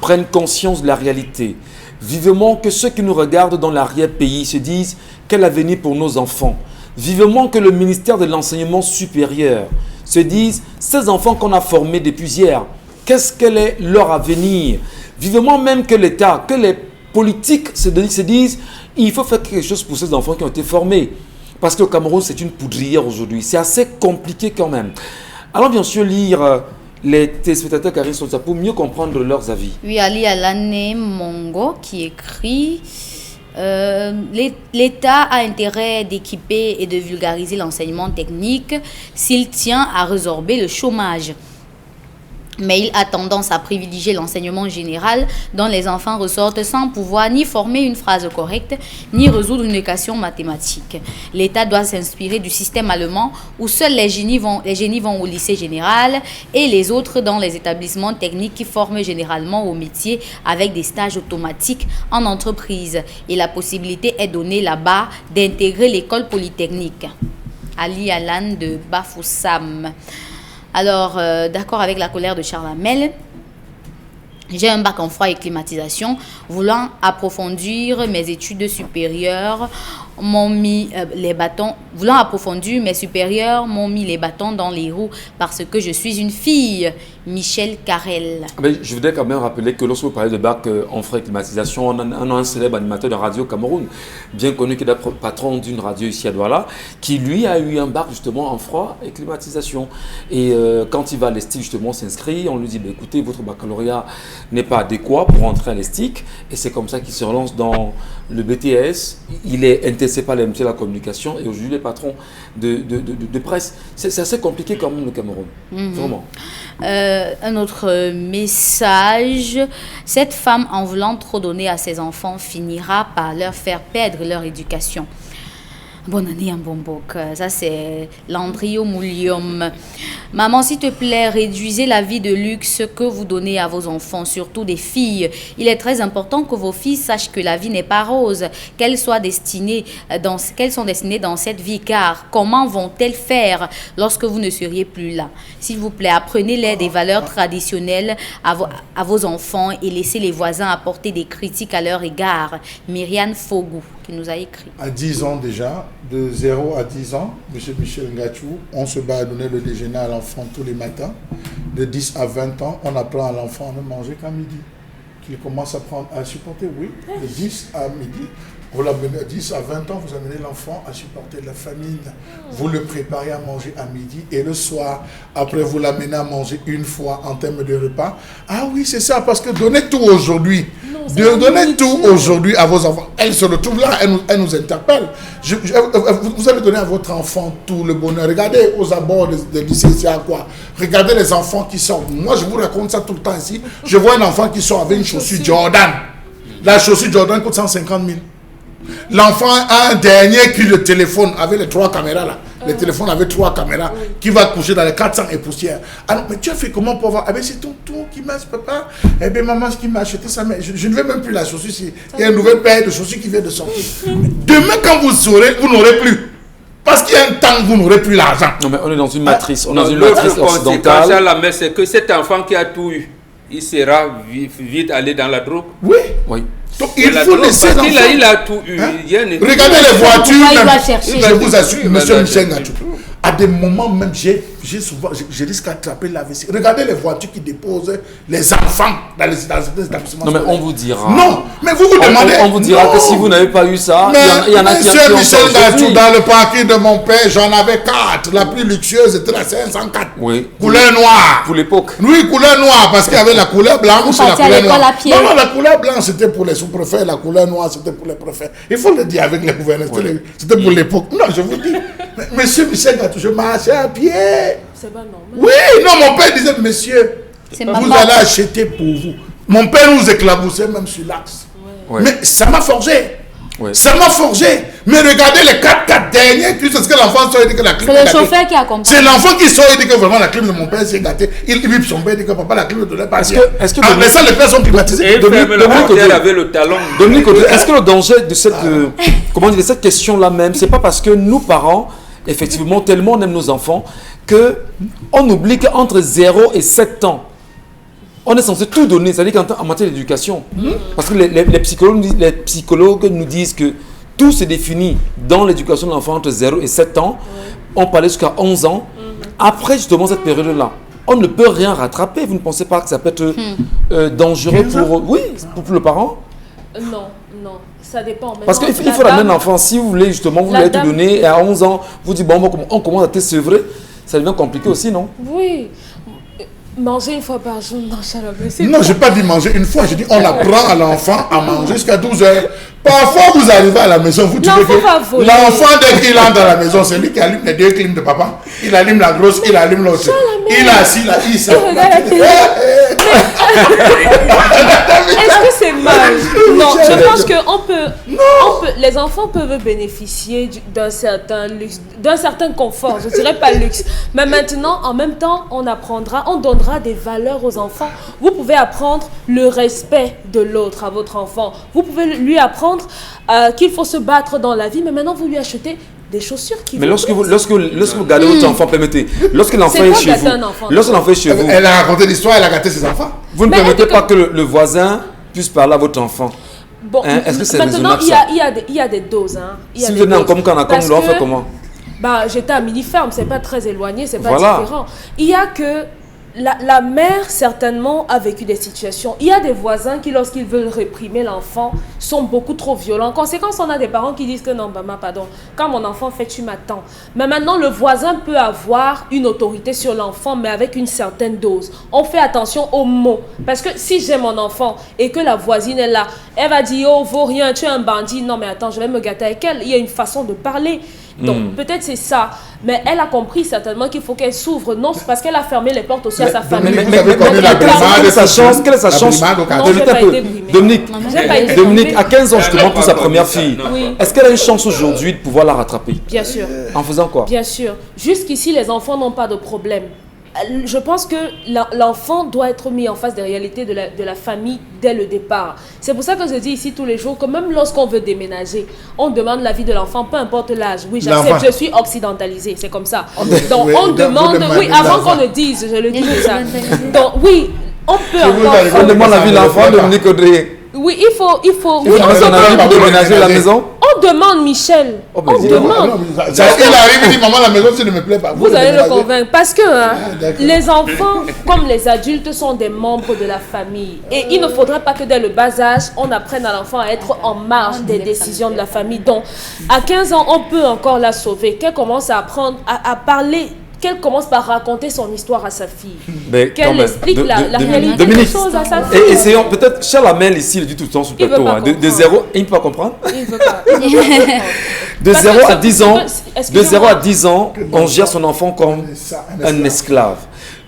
prennent conscience de la réalité. Vivement que ceux qui nous regardent dans l'arrière-pays se disent quel avenir pour nos enfants. Vivement que le ministère de l'enseignement supérieur se dise ces enfants qu'on a formés depuis hier, quel est leur avenir. Vivement même que l'État, que les politiques se disent il faut faire quelque chose pour ces enfants qui ont été formés. Parce que le Cameroun, c'est une poudrière aujourd'hui. C'est assez compliqué quand même. Allons bien sûr lire les téléspectateurs qui arrivent sur ça pour mieux comprendre leurs avis. Oui, Ali Alane Mongo qui écrit l'État a intérêt d'équiper et de vulgariser l'enseignement technique s'il tient à résorber le chômage. Mais il a tendance à privilégier l'enseignement général dont les enfants ressortent sans pouvoir ni former une phrase correcte, ni résoudre une équation mathématique. L'État doit s'inspirer du système allemand où seuls les génies vont au lycée général et les autres dans les établissements techniques qui forment généralement au métier avec des stages automatiques en entreprise. Et la possibilité est donnée là-bas d'intégrer l'école polytechnique. Ali Alan de Bafoussam. Alors, d'accord avec la colère de Charles Hamel, j'ai un bac en froid et climatisation. Voulant approfondir mes études supérieures, m'ont mis les bâtons. Voulant approfondir mes supérieurs, m'ont mis les bâtons dans les roues parce que je suis une fille. Michel Carrel. Mais je voudrais quand même rappeler que lorsque vous parlez de bac en frais et climatisation, on a un célèbre animateur de radio Cameroun, bien connu qui est le patron d'une radio ici à Douala, qui lui a eu un bac justement en froid et climatisation. Et quand il va à l'ESTIC justement s'inscrit, on lui dit écoutez, votre baccalauréat n'est pas adéquat pour entrer à l'ESTIC. Et c'est comme ça qu'il se relance dans le BTS. Il est intéressé par les métiers de la communication et aujourd'hui il est patron de presse. C'est assez compliqué quand même le Cameroun, vraiment. Un autre message, cette femme en voulant trop donner à ses enfants finira par leur faire perdre leur éducation. Bonne année en Bombok. Ça, c'est Landrio Moulium. Maman, s'il te plaît, réduisez la vie de luxe que vous donnez à vos enfants, surtout des filles. Il est très important que vos filles sachent que la vie n'est pas rose, qu'elles sont destinées dans cette vie, car comment vont-elles faire lorsque vous ne seriez plus là? S'il vous plaît, apprenez-les des valeurs traditionnelles à vos enfants et laissez les voisins apporter des critiques à leur égard. Myriane Fogou, qui nous a écrit. À 10 ans déjà, de 0 à 10 ans, M. Michel Ngachou, on se bat à donner le déjeuner à l'enfant tous les matins. De 10 à 20 ans, on apprend à l'enfant à ne manger qu'à midi. Qu'il commence à prendre à supporter, oui, de 10 à midi. Vous l'amenez à 10 à 20 ans, vous amenez l'enfant à supporter la famine. Vous le préparez à manger à midi et le soir, après vous l'amenez à manger une fois en termes de repas. Ah oui, c'est ça, parce que donnez tout aujourd'hui. Donnez tout aujourd'hui à vos enfants. Elle se retrouve là, elle nous interpelle. Vous allez donner à votre enfant tout le bonheur. Regardez aux abords des lycées, c'est à quoi? Regardez les enfants qui sortent. Moi, je vous raconte ça tout le temps ici. Je vois un enfant qui sort avec une chaussure Jordan. La chaussure Jordan coûte 150 000. L'enfant a un dernier cri de téléphone avec les 3 caméras là. Le téléphone avec 3 caméras qui va coucher dans les 400 et poussières. Alors, mais tu as fait comment pour voir? Ah ben c'est ton tour qui m'a, papa. Eh bien maman, ce qui m'a acheté ça, mais je ne veux même plus la chaussure. Il y a une nouvelle paire de chaussures qui vient de sortir. Demain quand vous saurez, vous n'aurez plus. Parce qu'il y a un temps où vous n'aurez plus l'argent. Non mais on est dans une matrice. On est dans une matrice occidentale. C'est que cet enfant qui a tout eu, il sera vite allé dans la drogue. Oui. Donc il faut laisser l'enfant. Il a tout eu. Regardez les voitures. Je vous assure, monsieur Michel Ngachou. À des moments même, je risque d'attraper la vessie. Regardez les voitures qui déposent les enfants dans les établissements. Non, mais on vous dira. Non, mais vous demandez. On vous dira que si vous n'avez pas eu ça, il y en a qui ont Monsieur Michel Ngachou, dans le parking de mon père, j'en avais 4. La plus luxueuse était la 504. Oui. Couleur noire. Pour l'époque. Oui, couleur noire, parce qu'il y avait la couleur blanche. C'est la couleur noire. Non, la couleur blanche, c'était pour les sous-préfets. La couleur noire, c'était pour les préfets. Il faut le dire avec les gouverneurs. C'était pour l'époque. Non, je vous dis. Monsieur Michel Ngachou, je marchais à pied. C'est pas normal. Oui, non, mon père disait, monsieur, vous allez acheter pour vous. Mon père nous éclaboussait même sur l'axe. Ouais. Mais ça m'a forgé. Ouais. Ça m'a forgé. Mais regardez les 4 derniers, c'est ce que l'enfant sort et dit que la clim est gâtée. C'est le chauffeur qui accompagne. C'est l'enfant qui sort et dit que vraiment la clim de mon père s'est gâtée. Il bip son père et dit que papa, la clim ne donnait pas. Est-ce que mais ça, les pères sont climatisés. Et Dominique avait le talon. Dominique, est-ce que le danger de cette question-là même, c'est pas parce que nous, parents, effectivement, tellement on aime nos enfants, qu'on oublie qu'entre 0 et 7 ans, on est censé tout donner, c'est-à-dire qu'en matière d'éducation. Parce que les psychologues nous disent que tout se définit dans l'éducation de l'enfant entre 0 et 7 ans. On parlait jusqu'à 11 ans. Après justement cette période-là, on ne peut rien rattraper. Vous ne pensez pas que ça peut être dangereux pour le parent? Non. Ça dépend. Parce qu'il faut ramener un enfant. Si vous voulez justement, vous voulez tout donner, et à 11 ans, vous dites, bon, on commence à te sevrer, ça devient compliqué aussi, non? Oui. Manger une fois par jour, non, non, je n'ai pas dit manger une fois, j'ai dit on apprend à l'enfant à manger jusqu'à 12 heures. Parfois, vous arrivez à la maison, vous dites que l'enfant, dès qu'il entre à la maison, c'est lui qui allume les 2 clims de papa. Il allume la grosse, il allume l'autre. Il a assis là, il s'est... Est-ce que c'est mal? Non, je pense que les enfants peuvent bénéficier d'un certain luxe, d'un certain confort. Je dirais pas luxe. Mais maintenant, en même temps, on donnera des valeurs aux enfants. Vous pouvez apprendre le respect de l'autre à votre enfant. Vous pouvez lui apprendre qu'il faut se battre dans la vie, mais maintenant vous lui achetez des chaussures qui... Mais lorsque vous gardez votre enfant, permettez, lorsque l'enfant est chez vous, elle a raconté l'histoire, elle a gâté ses enfants. Vous ne permettez pas que le voisin puisse parler à votre enfant. Bon, est-ce que c'est maintenant, raisonnable, il y a des doses. Hein. Si vous venez en Comcanakom, vous l'avez fait comment? J'étais à Mini-Ferme, c'est pas très éloigné, c'est pas voilà. différent. Il y a que... La mère, certainement, a vécu des situations. Il y a des voisins qui, lorsqu'ils veulent réprimer l'enfant, sont beaucoup trop violents. En conséquence, on a des parents qui disent que non, maman, pardon, quand mon enfant fait, tu m'attends. Mais maintenant, le voisin peut avoir une autorité sur l'enfant, mais avec une certaine dose. On fait attention aux mots. Parce que si j'ai mon enfant et que la voisine est là, elle va dire, oh, vaut rien, tu es un bandit. Non, mais attends, je vais me gâter avec elle. Il y a une façon de parler. Donc, peut-être c'est ça. Mais elle a compris certainement qu'il faut qu'elle s'ouvre. Non, c'est parce qu'elle a fermé les portes aussi à sa famille. Mais vous avez connu la brimade de sa chance. Quelle est sa chance? Dominique, à 15 ans justement pour sa première fille. Oui. Est-ce qu'elle a une chance aujourd'hui de pouvoir la rattraper? Bien sûr. En faisant quoi? Bien sûr. Jusqu'ici, les enfants n'ont pas de problème. Je pense que l'enfant doit être mis en face des réalités de la famille dès le départ. C'est pour ça que je dis ici tous les jours que même lorsqu'on veut déménager, on demande l'avis de l'enfant, peu importe l'âge. Oui, j'accepte, je suis occidentalisée, c'est comme ça. Donc on demande, oui, avant qu'on le dise, je le dis déjà. Donc oui, on peut encore... On demande l'avis de l'enfant, Dominique Audrey. Oui, il faut déménager la maison. On demande, Michel. On demande. Il arrive et dit, maman, la maison, ça ne me plaît pas. Vous allez le convaincre. Parce que les enfants, comme les adultes, sont des membres de la famille. Et il ne faudrait pas que dès le bas âge, on apprenne à l'enfant à être en marge des décisions de la famille. Donc, à 15 ans, on peut encore la sauver. Qu'elle commence à apprendre à parler, qu'elle commence par raconter son histoire à sa fille. Qu'elle explique la réalité des choses à sa fille. Et essayons, peut-être, Charles Amel ici, il dit tout le temps sur le plateau, de 0, il ne peut pas comprendre. Il ne veut pas. De 0 à 10 ans, de 0 à 10 ans, on gère son enfant comme un esclave.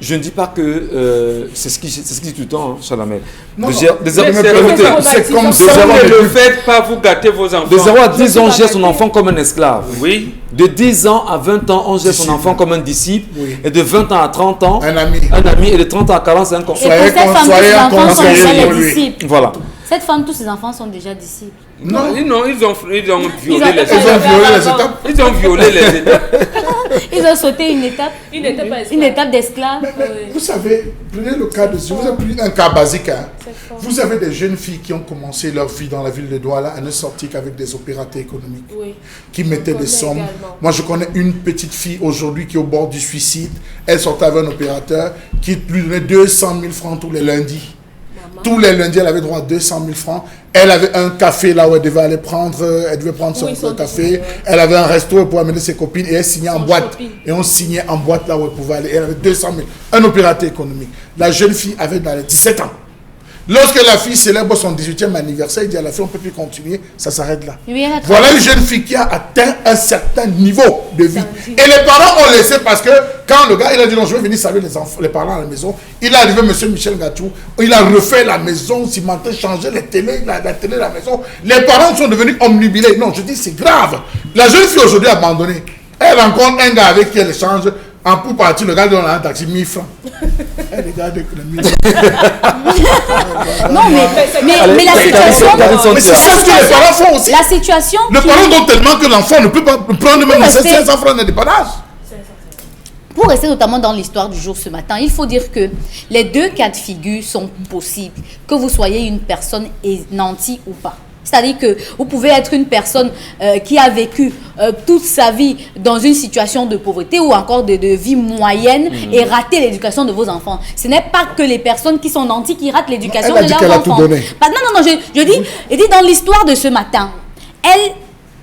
Je ne dis pas que c'est ce qu'il dit tout le temps, hein, Charles Amel. C'est comme ça que ne faites pas vous gâter vos enfants. De 0 à 10 ans, on gère son enfant comme un esclave. Oui. De 10 ans à 20 ans, on gère son enfant comme un disciple. Oui. Et de 20 ans à 30 ans, un ami. Et de 30 ans à 40 ans, c'est un conseiller. Et pour cette femme, tous ses enfants sont déjà des disciples. Voilà. Cette femme, tous ses enfants sont déjà disciples. Non, ils ont violé les étapes. Ils ont violé les étapes. Ils ont sauté une étape d'esclave. Vous savez, prenez le cas de... Vous avez pris un cas basique. Hein. Vous avez des jeunes filles qui ont commencé leur vie dans la ville de Douala à ne sortir qu'avec des opérateurs économiques. Oui. Qui mettaient des sommes. Également. Moi, je connais une petite fille aujourd'hui qui est au bord du suicide. Elle sortait avec un opérateur qui lui donnait 200 000 francs tous les lundis. Tous les lundis, elle avait droit à 200 000 francs. Elle avait un café là où elle devait aller prendre, son café. Ouais. Elle avait un resto pour amener ses copines et elle signait en boîte. Et on signait en boîte là où elle pouvait aller. Elle avait 200 000. Un opérateur économique. La jeune fille avait dans les 17 ans. Lorsque la fille célèbre son 18e anniversaire, il dit à la fille, on ne peut plus continuer, ça s'arrête là. Voilà une jeune fille qui a atteint un certain niveau de vie. Et les parents ont laissé parce que quand le gars, il a dit non, je vais venir saluer les parents à la maison, il est arrivé, monsieur Michel Gatou, il a refait la maison, cimenté, changé les télés, la télé de la maison. Les parents sont devenus omnubilés. Non, je dis, c'est grave. La jeune fille aujourd'hui a abandonné. Elle rencontre un gars avec qui elle échange. En pour partir, le gars donne un taxi 1000 francs. Elle regarde le 1000 Non, mais la situation. Mais c'est ça que les parents font aussi. La situation. Les parents donnent tellement que l'enfant ne peut pas prendre même 500 francs d'indépendance. Pour rester notamment dans l'histoire du jour ce matin, il faut dire que les deux cas de figure sont possibles, que vous soyez une personne nantie ou pas. C'est-à-dire que vous pouvez être une personne qui a vécu toute sa vie dans une situation de pauvreté ou encore de vie moyenne et rater l'éducation de vos enfants. Ce n'est pas que les personnes qui sont nantis qui ratent l'éducation de leurs enfants. Non, je dis dans l'histoire de ce matin,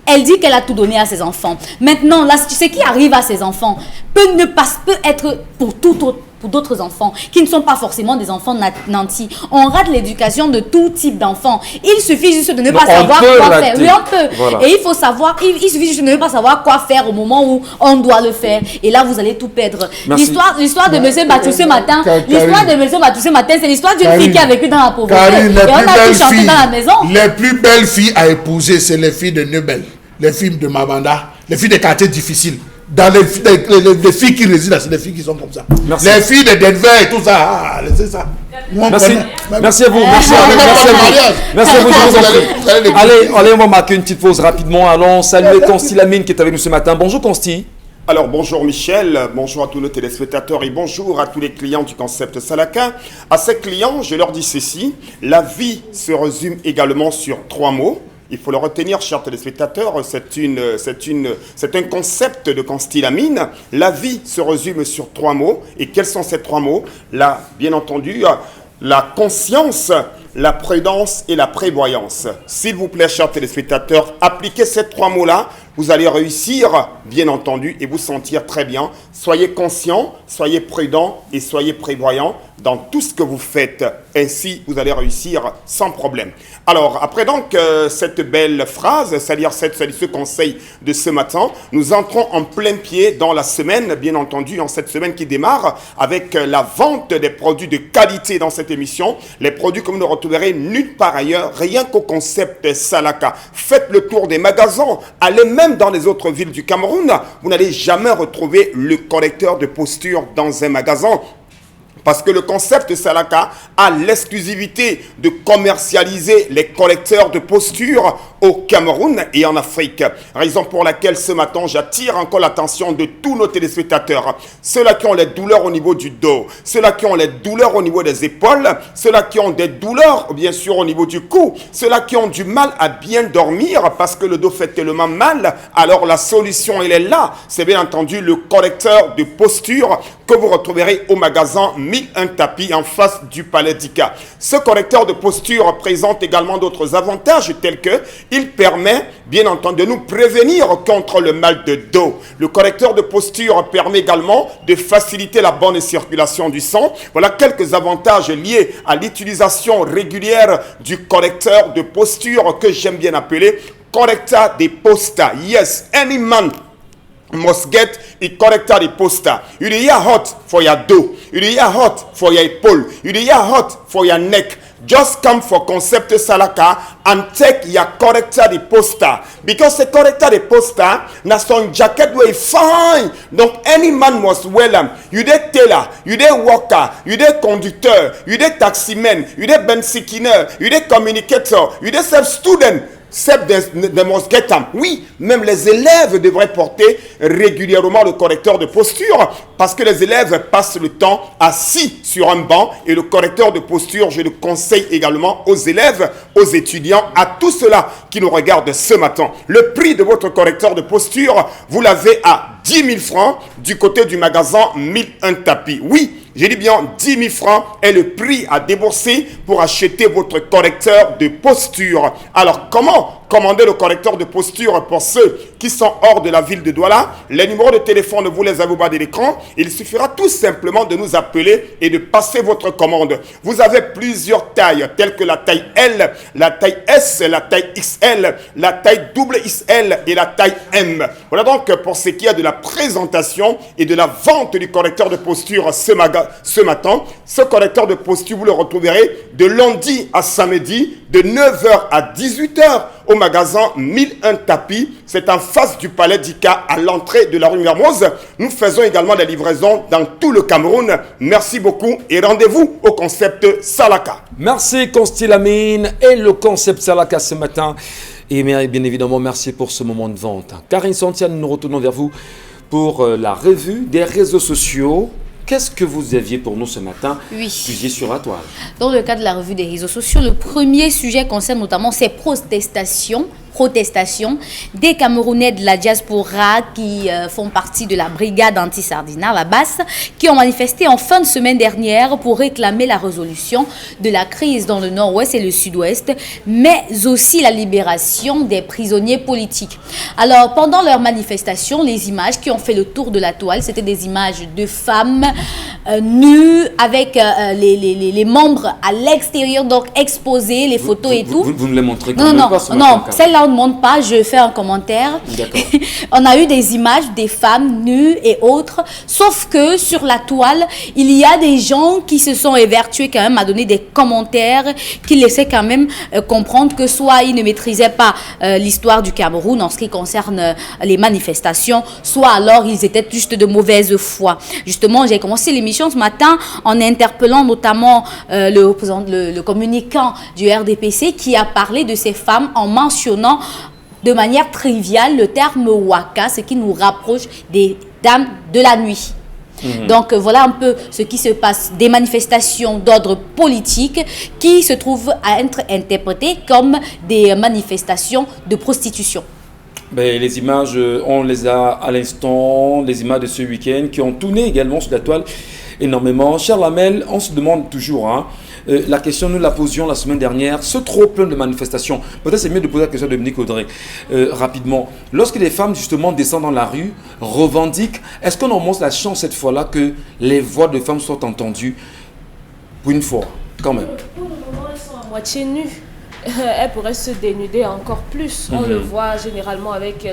elle dit qu'elle a tout donné à ses enfants. Maintenant, là, ce qui arrive à ses enfants peut être pour pour d'autres enfants qui ne sont pas forcément des enfants nantis. On rate l'éducation de tout type d'enfants. Il suffit juste de ne pas savoir quoi faire. Oui, on peut. Voilà. Et il faut savoir, il suffit juste de ne pas savoir quoi faire au moment où on doit le faire. Et là, vous allez tout perdre. L'histoire de M. Batou ce matin, c'est l'histoire d'une fille qui a vécu dans la pauvreté. Et on a tout chanté dans la maison. Les plus belles filles à épouser, c'est les filles de Nebel, les filles de Mabanda, les filles des quartiers difficiles. Dans les filles qui résident, c'est des filles qui sont comme ça. Merci. Les filles de Denver et tout ça, c'est ça. Merci à vous. Merci à vous. Allez, on va marquer une petite pause rapidement. Allons saluer Consti Lamine qui est avec nous ce matin. Bonjour Consti. Alors bonjour Michel, bonjour à tous nos téléspectateurs et bonjour à tous les clients du concept Salaka. À ces clients, je leur dis ceci, la vie se résume également sur 3 mots. Il faut le retenir, chers téléspectateurs, c'est un concept de Consti Lamine. La vie se résume sur 3 mots. Et quels sont ces 3 mots? Là, bien entendu, la conscience, la prudence et la prévoyance. S'il vous plaît, chers téléspectateurs, appliquez ces 3 mots-là. Vous allez réussir, bien entendu, et vous sentir très bien. Soyez conscient, soyez prudent et soyez prévoyant dans tout ce que vous faites. Ainsi, vous allez réussir sans problème. Alors, après donc cette belle phrase, c'est-à-dire ce conseil de ce matin, nous entrons en plein pied dans la semaine, bien entendu, dans cette semaine qui démarre avec la vente des produits de qualité dans cette émission. Les produits que vous ne retrouverez nulle part ailleurs, rien qu'au concept Salaka. Faites le tour des magasins, allez même dans les autres villes du Cameroun, vous n'allez jamais retrouver le correcteur de posture dans un magasin. Parce que le concept Salaka a l'exclusivité de commercialiser les correcteurs de posture au Cameroun et en Afrique. Raison pour laquelle ce matin, j'attire encore l'attention de tous nos téléspectateurs. Ceux-là qui ont les douleurs au niveau du dos, ceux-là qui ont les douleurs au niveau des épaules, ceux-là qui ont des douleurs, bien sûr, au niveau du cou, ceux-là qui ont du mal à bien dormir parce que le dos fait tellement mal, alors la solution, elle est là. C'est bien entendu le correcteur de posture que vous retrouverez au magasin 1001 tapis en face du Palais d'Ika. Ce correcteur de posture présente également d'autres avantages tels que il permet bien entendu de nous prévenir contre le mal de dos. Le correcteur de posture permet également de faciliter la bonne circulation du sang. Voilà quelques avantages liés à l'utilisation régulière du correcteur de posture que j'aime bien appeler correcteur de posta. Yes, any man must get a corrector de posta. You dey hear hot for your dough. You dey hear hot for your pole. You dey hear hot for your neck. Just come for Concept Salaka and take your corrector de posta. Because the corrector de posta na son jacket way fine. Donc any man must wear them. You dey tailor, you dey worker, you dey conducteur, you dey taximan, you dey bensikiner, you dey communicator, you dey self-student. They must get them. Oui, même les élèves devraient porter régulièrement le correcteur de posture parce que les élèves passent le temps assis sur un banc et le correcteur de posture, je le conseille également aux élèves, aux étudiants, à tous ceux-là qui nous regardent ce matin. Le prix de votre correcteur de posture, vous l'avez à 10 000 francs du côté du magasin 1001 tapis. Oui, j'ai dit bien 10 000 francs est le prix à débourser pour acheter votre correcteur de posture. Alors, comment commander le correcteur de posture pour ceux qui sont hors de la ville de Douala? Les numéros de téléphone, vous les avez au bas de l'écran. Il suffira tout simplement de nous appeler et de passer votre commande. Vous avez plusieurs tailles, telles que la taille L, la taille S, la taille XL, la taille XXL et la taille M. Voilà donc pour ce qui est de la présentation et de la vente du correcteur de posture ce matin. Ce correcteur de posture, vous le retrouverez de lundi à samedi, de 9h à 18h au magasin 1001 tapis. C'est en face du Palais d'Ika à l'entrée de la rue Mermoz. Nous faisons également des livraisons dans tout le Cameroun. Merci beaucoup et rendez-vous au concept Salaka. Merci Consti Lamine et le concept Salaka ce matin. Et bien évidemment, merci pour ce moment de vente. Karine Santia, nous nous retournons vers vous pour la revue des réseaux sociaux. Qu'est-ce que vous aviez pour nous ce matin, publié sur la toile? Dans le cadre de la revue des réseaux sociaux, le premier sujet concerne notamment ces protestations protestation des Camerounais de la diaspora qui font partie de la brigade anti-Sardina, la BAS, qui ont manifesté en fin de semaine dernière pour réclamer la résolution de la crise dans le nord-ouest et le sud-ouest, mais aussi la libération des prisonniers politiques. Alors, pendant leur manifestation, les images qui ont fait le tour de la toile, c'était des images de femmes nues avec les membres à l'extérieur, donc exposés, les photos et tout. Vous ne les montrez pas? Non, celle-là on ne montre pas, je fais un commentaire. On a eu des images des femmes nues et autres, sauf que sur la toile, il y a des gens qui se sont évertués quand même à donner des commentaires qui laissaient quand même comprendre que soit ils ne maîtrisaient pas l'histoire du Cameroun en ce qui concerne les manifestations, soit alors ils étaient juste de mauvaise foi. Justement, j'ai commencé l'émission ce matin en interpellant notamment le communicant du RDPC qui a parlé de ces femmes en mentionnant de manière triviale le terme waka, ce qui nous rapproche des dames de la nuit. Donc voilà un peu ce qui se passe, des manifestations d'ordre politique qui se trouvent à être interprétées comme des manifestations de prostitution. Ben, les images, on les a à l'instant, les images de ce week-end qui ont tourné également sur la toile énormément. Cher Lamel, on se demande toujours, la question, nous la posions la semaine dernière, ce trop plein de manifestations. Peut-être c'est mieux de poser la question à Dominique Audrey rapidement. Lorsque les femmes justement descendent dans la rue, revendiquent, est-ce qu'on en montre la chance cette fois-là que les voix de femmes soient entendues pour une fois, quand même? Pour le moment, elles sont à moitié nues. Elles pourraient se dénuder encore plus. On le voit généralement avec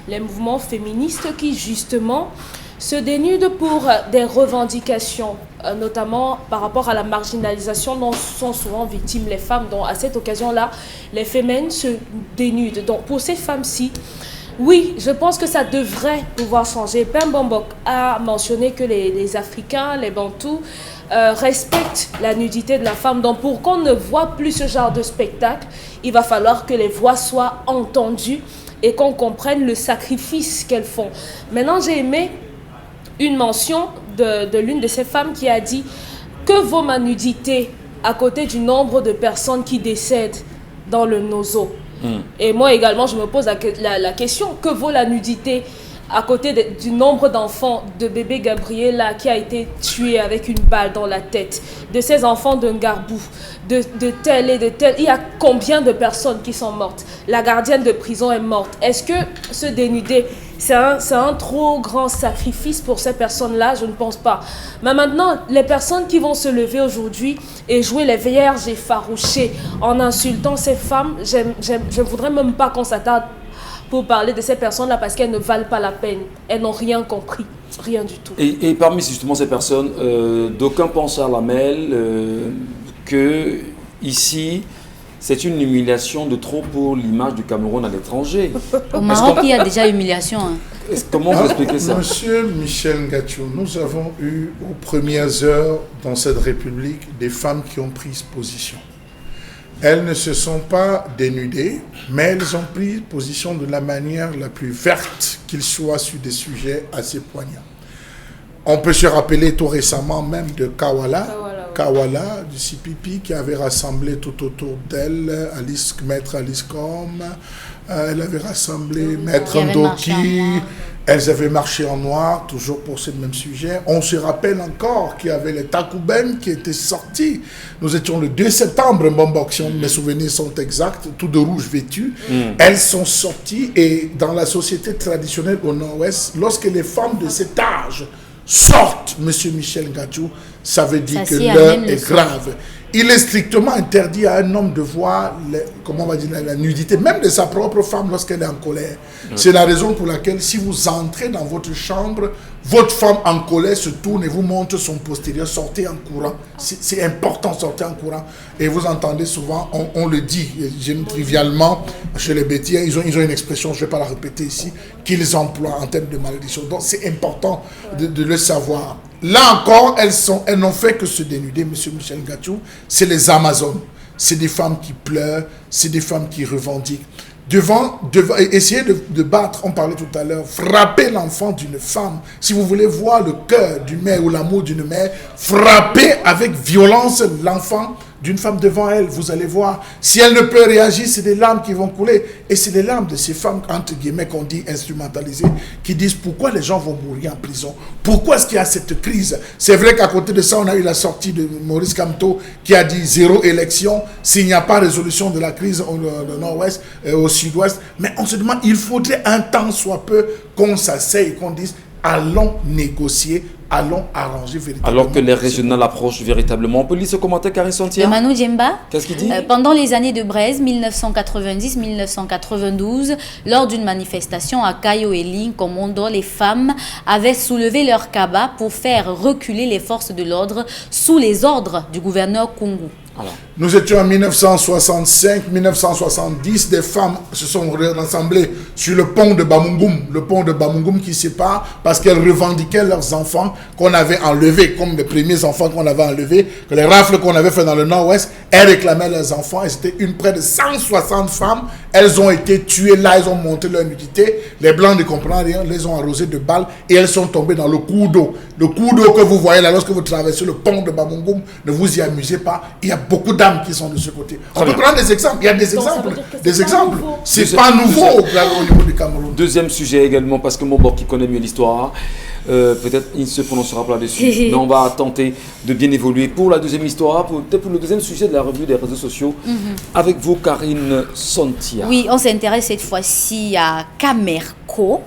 les mouvements féministes qui justement se dénudent pour des revendications, notamment par rapport à la marginalisation dont sont souvent victimes les femmes. Donc à cette occasion-là, les féminines se dénudent. Donc pour ces femmes-ci, oui, je pense que ça devrait pouvoir changer. Pembombok a mentionné que les Africains, les Bantous, respectent la nudité de la femme. Donc pour qu'on ne voit plus ce genre de spectacle, il va falloir que les voix soient entendues et qu'on comprenne le sacrifice qu'elles font. Maintenant, j'ai aimé une mention de l'une de ces femmes qui a dit « Que vaut ma nudité à côté du nombre de personnes qui décèdent dans le nozo ?» Et moi également, je me pose la question, que vaut la nudité à côté du nombre d'enfants de bébé Gabriela qui a été tué avec une balle dans la tête, de ces enfants de Ngarbou, de tel et de tel. Il y a combien de personnes qui sont mortes? La gardienne de prison est morte. Est-ce que se dénuder, c'est un trop grand sacrifice pour ces personnes-là? Je ne pense pas. Mais maintenant, les personnes qui vont se lever aujourd'hui et jouer les vierges effarouchées en insultant ces femmes, je ne voudrais même pas qu'on s'attarde pour parler de ces personnes-là parce qu'elles ne valent pas la peine. Elles n'ont rien compris, rien du tout. Et parmi justement ces personnes, d'aucuns pensent à Lamel que ici, c'est une humiliation de trop pour l'image du Cameroun à l'étranger. Au Maroc, il y a déjà humiliation. Comment vous expliquez ça? Monsieur Michel Ngachou, nous avons eu aux premières heures dans cette République des femmes qui ont pris position. Elles ne se sont pas dénudées, mais elles ont pris position de la manière la plus verte qu'il soit sur des sujets assez poignants. On peut se rappeler tout récemment même de Kawala du CPP qui avait rassemblé tout autour d'elle Maître Alice Com, elle avait rassemblé Maître Ndoki, elles avaient marché en noir, toujours pour ce même sujet. On se rappelle encore qu'il y avait les Takouben qui étaient sortis. Nous étions le 2 septembre, Mbambok, si mes souvenirs sont exacts, tout de rouge vêtu. Elles sont sorties et dans la société traditionnelle au nord-ouest, lorsque les femmes de cet âge sortent, monsieur Michel Ngachou, ça veut dire que l'heure est grave. Il est strictement interdit à un homme de voir la nudité, même de sa propre femme lorsqu'elle est en colère. C'est la raison pour laquelle si vous entrez dans votre chambre, votre femme en colère se tourne et vous montre son postérieur, sortez en courant. C'est important, sortez en courant. Et vous entendez souvent, on le dit, trivialement, chez les bêtiers, ils ont une expression, je ne vais pas la répéter ici, qu'ils emploient en termes de malédiction. Donc c'est important de le savoir. Là encore, elles n'ont fait que se dénuder, monsieur Michel Ngachou. C'est les Amazones. C'est des femmes qui pleurent, c'est des femmes qui revendiquent. Devant essayer de battre, on parlait tout à l'heure, frapper l'enfant d'une femme. Si vous voulez voir le cœur d'une mère ou l'amour d'une mère, frapper avec violence l'enfant d'une femme devant elle, vous allez voir. Si elle ne peut réagir, c'est des larmes qui vont couler. Et c'est les larmes de ces femmes, entre guillemets, qu'on dit instrumentalisées, qui disent pourquoi les gens vont mourir en prison. Pourquoi est-ce qu'il y a cette crise? C'est vrai qu'à côté de ça, on a eu la sortie de Maurice Kamto qui a dit 0 élection s'il n'y a pas résolution de la crise au nord-ouest, au sud-ouest. Mais on se demande, il faudrait un temps soit peu qu'on s'asseye et qu'on dise allons négocier, allons arranger véritablement. Alors que les régionales approchent véritablement. On peut lire ce commentaire, Karine Santia? Manu Djemba. Qu'est-ce qu'il dit? Pendant les années de braise, 1990-1992, lors d'une manifestation à Cayo et Ling, Comondo, les femmes avaient soulevé leur cabas pour faire reculer les forces de l'ordre sous les ordres du gouverneur Kungu. Alors. Nous étions en 1965-1970, des femmes se sont rassemblées sur le pont de Bamungum qui sépare parce qu'elles revendiquaient leurs enfants qu'on avait enlevés, comme les premiers enfants qu'on avait enlevés, que les rafles qu'on avait fait dans le nord-ouest, elles réclamaient leurs enfants et c'était près de 160 femmes. Elles ont été tuées là, elles ont montré leur nudité, les blancs ne comprennent rien, les ont arrosées de balles et elles sont tombées dans le cours d'eau. Le cours d'eau que vous voyez là, lorsque vous traversez le pont de Bamungum, ne vous y amusez pas, il y a beaucoup d'âmes qui sont de ce côté. On peut prendre des exemples, il y a des exemples. Des exemples. C'est pas nouveau au niveau du Cameroun. Deuxième sujet également, parce que Mobor qui connaît mieux l'histoire, peut-être il ne se prononcera pas là-dessus, mais on va tenter de bien évoluer pour la deuxième histoire, peut-être pour le deuxième sujet de la revue des réseaux sociaux, avec vous, Karine Santia. Oui, on s'intéresse cette fois-ci à Camerco.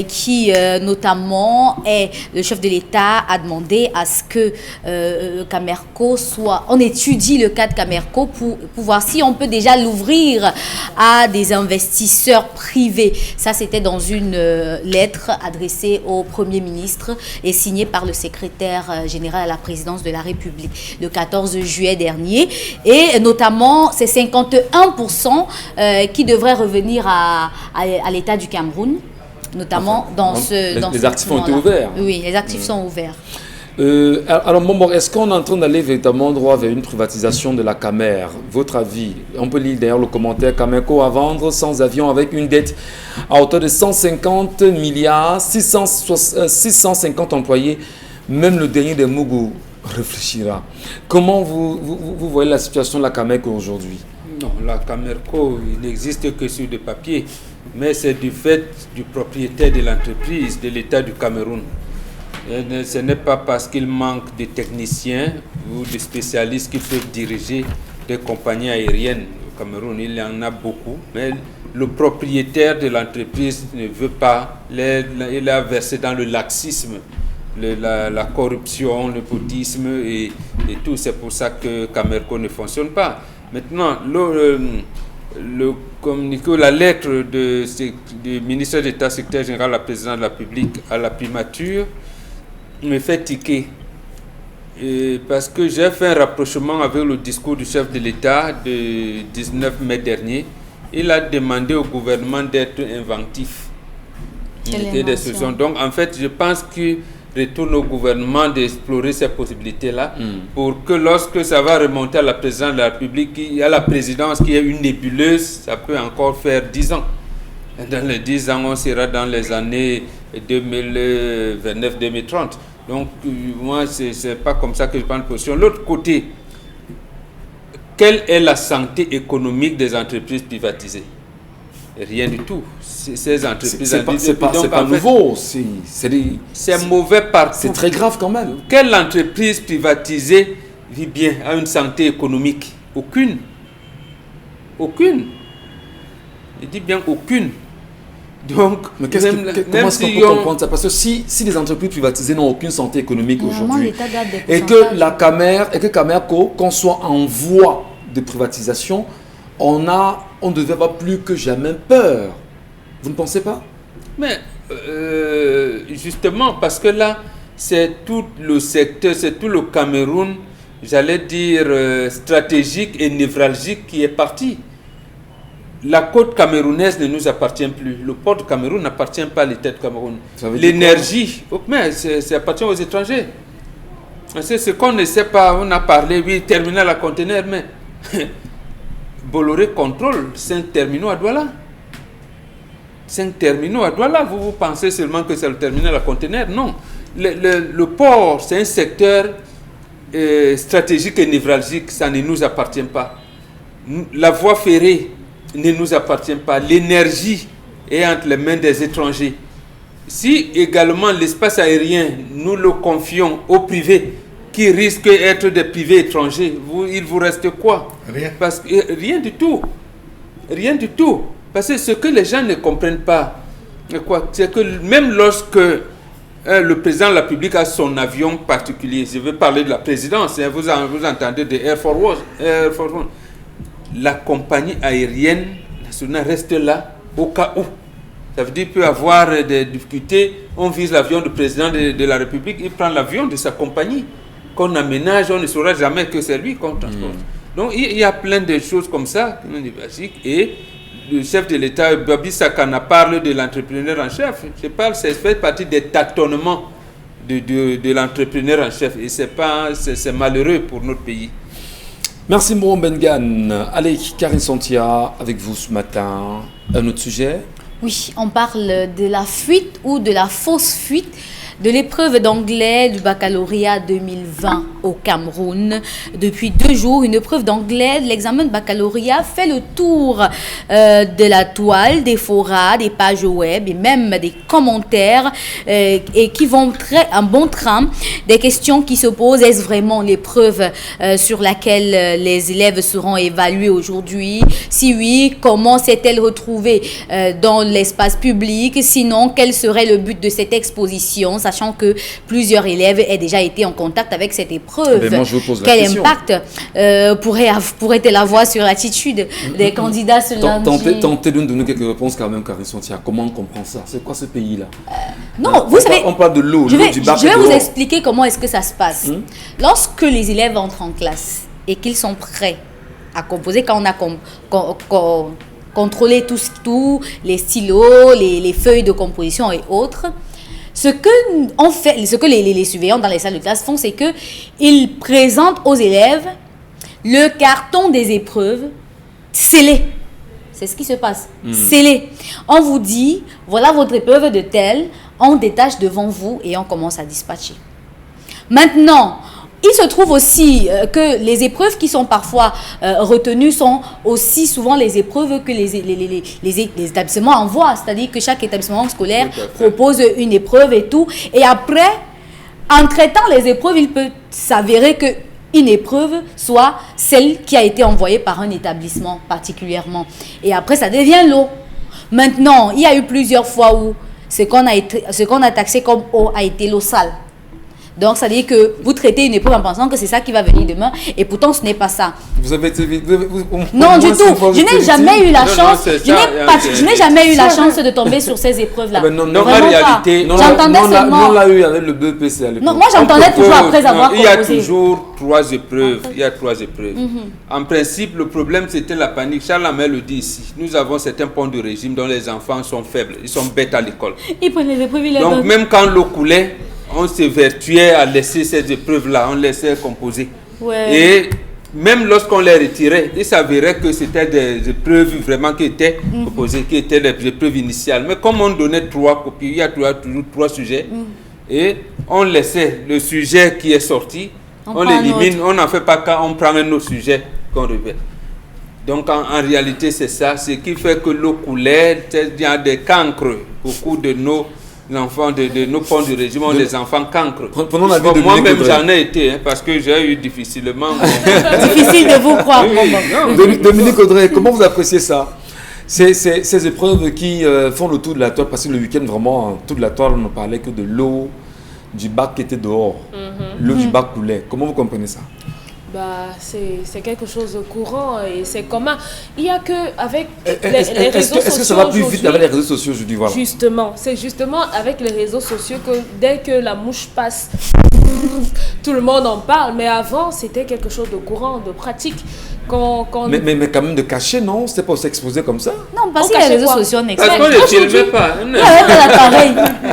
Qui notamment est le chef de l'État a demandé à ce que Camerco soit, on étudie le cas de Camerco pour voir si on peut déjà l'ouvrir à des investisseurs privés. Ça, c'était dans une lettre adressée au Premier ministre et signée par le secrétaire général à la présidence de la République le 14 juillet dernier. Et notamment, c'est 51% qui devraient revenir à l'État du Cameroun. Notamment les actifs ont été ouverts. Oui, les actifs sont ouverts. Alors, Momor, est-ce qu'on est en train d'aller véritablement droit vers une privatisation de la Camer? Votre avis? On peut lire d'ailleurs le commentaire Camerco à vendre sans avion avec une dette à hauteur de 150 milliards, 650 employés. Même le dernier des Mougou réfléchira. Comment vous voyez la situation de la Camerco aujourd'hui? Non, la Camerco, il n'existe que sur des papiers. Mais c'est du fait du propriétaire de l'entreprise, de l'État du Cameroun. Et ce n'est pas parce qu'il manque de techniciens ou de spécialistes qui peuvent diriger des compagnies aériennes au Cameroun. Il y en a beaucoup, mais le propriétaire de l'entreprise ne veut pas. Il a versé dans le laxisme, la corruption, le népotisme et tout. C'est pour ça que Camerco ne fonctionne pas. Maintenant, le communiqué, la lettre du ministre d'État, secrétaire général, la présidente de la République à la primature me fait tiquer. Parce que j'ai fait un rapprochement avec le discours du chef de l'État du 19 mai dernier. Il a demandé au gouvernement d'être inventif. Donc en fait, je pense qu'il retourne au gouvernement d'explorer ces possibilités-là pour que lorsque ça va remonter à la présidence de la République, à la présidence qui est une nébuleuse, ça peut encore faire 10 ans. Dans les 10 ans, on sera dans les années 2029-2030. Donc, moi, c'est pas comme ça que je prends une position. L'autre côté, quelle est la santé économique des entreprises privatisées? Rien du tout. Ces entreprises... C'est pas nouveau. C'est mauvais partout. C'est très grave quand même. Quelle entreprise privatisée vit bien, a une santé économique? Aucune. Aucune. Je dis bien aucune. Donc, mais comment est-ce qu'on peut comprendre ça? Parce que si les entreprises privatisées n'ont aucune santé économique aujourd'hui, et que la Camerco, qu'on soit en voie de privatisation, on ne devait avoir plus que jamais peur. Vous ne pensez pas? Mais justement, parce que là, c'est tout le secteur, c'est tout le Cameroun, j'allais dire stratégique et névralgique qui est parti. La côte camerounaise ne nous appartient plus. Le port du Cameroun n'appartient pas à l'État du Cameroun. L'énergie, mais ça appartient aux étrangers. C'est ce qu'on ne sait pas. On a parlé, oui, terminal à conteneur, mais Bolloré contrôle 5 terminaux à Douala. 5 terminaux à Douala. Vous pensez seulement que c'est le terminal à conteneur? Non. Le port, c'est un secteur stratégiques et névralgiques, ça ne nous appartient pas. La voie ferrée ne nous appartient pas. L'énergie est entre les mains des étrangers. Si également l'espace aérien, nous le confions au privé, qui risque d'être des privés étrangers, il vous reste quoi? Rien. Rien du tout. Rien du tout. Parce que ce que les gens ne comprennent pas, c'est que même lorsque le président de la République a son avion particulier, je veux parler de la présidence, vous entendez de Air Force One, la compagnie aérienne nationale reste là au cas où. Ça veut dire qu'il peut y avoir des difficultés, on vise l'avion du président de la République, il prend l'avion de sa compagnie qu'on aménage, on ne saura jamais que c'est lui qu'on transporte. Donc il y a plein de choses comme ça, et le chef de l'État, Babi Sakana, parle de l'entrepreneur en chef. Je parle, ça fait partie des tâtonnements de l'entrepreneur en chef, et c'est malheureux pour notre pays. Merci Mouron Bengan. Allez, Karine Santia, avec vous ce matin. Un autre sujet? Oui, on parle de la fuite ou de la fausse fuite de l'épreuve d'anglais du baccalauréat 2020 au Cameroun. Depuis 2 jours, une épreuve d'anglais, l'examen de baccalauréat fait le tour de la toile, des forats, des pages web et même des commentaires et qui vont un bon train. Des questions qui se posent, est-ce vraiment l'épreuve sur laquelle les élèves seront évalués aujourd'hui? Si oui, comment s'est-elle retrouvée dans l'espace public? Sinon, quel serait le but de cette exposition, sachant que plusieurs élèves aient déjà été en contact avec cette épreuve? Moi, je vous pose la Quel question. Impact pourrait-elle avoir sur l'attitude des candidats ce lundi? Tentez de nous donner quelques réponses quand même, Karine Santia. Comment on comprend ça? C'est quoi ce pays-là? Non, vous savez, on parle de l'eau, je vais vous dehors. expliquer comment est-ce que ça se passe. Lorsque les élèves entrent en classe et qu'ils sont prêts à composer, quand on a contrôlé tout, les stylos, les feuilles de composition et autres, ce que les surveillants dans les salles de classe font, c'est qu'ils présentent aux élèves le carton des épreuves scellé. C'est ce qui se passe. Scellé. On vous dit, voilà votre épreuve de telle, on détache devant vous et on commence à dispatcher. Maintenant, il se trouve aussi que les épreuves qui sont parfois retenues sont aussi souvent les épreuves que les établissements envoient. C'est-à-dire que chaque établissement scolaire propose une épreuve et tout. Et après, en traitant les épreuves, il peut s'avérer qu'une épreuve soit celle qui a été envoyée par un établissement particulièrement. Et après, ça devient l'eau. Maintenant, il y a eu plusieurs fois où ce qu'on a taxé comme eau a été l'eau sale. Donc, ça veut dire que vous traitez une épreuve en pensant que c'est ça qui va venir demain, et pourtant, ce n'est pas ça. Vous avez été... Non, du tout. Je n'ai jamais eu la chance. Je n'ai jamais eu la chance de tomber sur ces épreuves-là. Non, la réalité... J'entendais seulement... On l'a eu avec le BEPC à l'époque. Non, moi, j'entendais toujours après avoir composé. Il y a toujours 3 épreuves. Il y a 3 épreuves. En principe, le problème, c'était la panique. Charles Lamel le dit ici. Nous avons certains points de régime dont les enfants sont faibles. Ils sont bêtes à l'école. Ils prennent les épreuves, donc, même quand l'eau coulait, on s'évertuait à laisser ces épreuves-là, on laissait composer. Ouais. Et même lorsqu'on les retirait, il s'avérait que c'était des épreuves vraiment qui étaient proposées, qui étaient les épreuves initiales. Mais comme on donnait 3 copies, il y a toujours 3 sujets, et on laissait le sujet qui est sorti, on l'élimine, on n'en fait pas cas, on prend un autre sujet qu'on revêt. Donc en réalité, c'est ça, ce qui fait que l'eau coulait, il y a des cancres, beaucoup de nos enfants de nos ponts du régime ont des enfants cancres. Moi-même j'en ai été, parce que j'ai eu difficilement... Difficile de vous croire. Dominique Audrey, comment vous appréciez ça? Ces épreuves qui font le tour de la toile, parce que le week-end vraiment, tout de la toile, on ne parlait que de l'eau, du bac qui était dehors. L'eau du bac coulait. Comment vous comprenez ça? C'est quelque chose de courant et c'est commun. Il n'y a qu'avec les réseaux sociaux. Est-ce que ça va plus vite avec les réseaux sociaux aujourd'hui? Voilà. Justement, c'est justement avec les réseaux sociaux que dès que la mouche passe, tout le monde en parle. Mais avant, c'était quelque chose de courant, de pratique. Mais quand même de cacher, non? C'était pas s'exposer comme ça? Non, parce que les réseaux sociaux n'existent pas. Parce qu'on ne filme pas.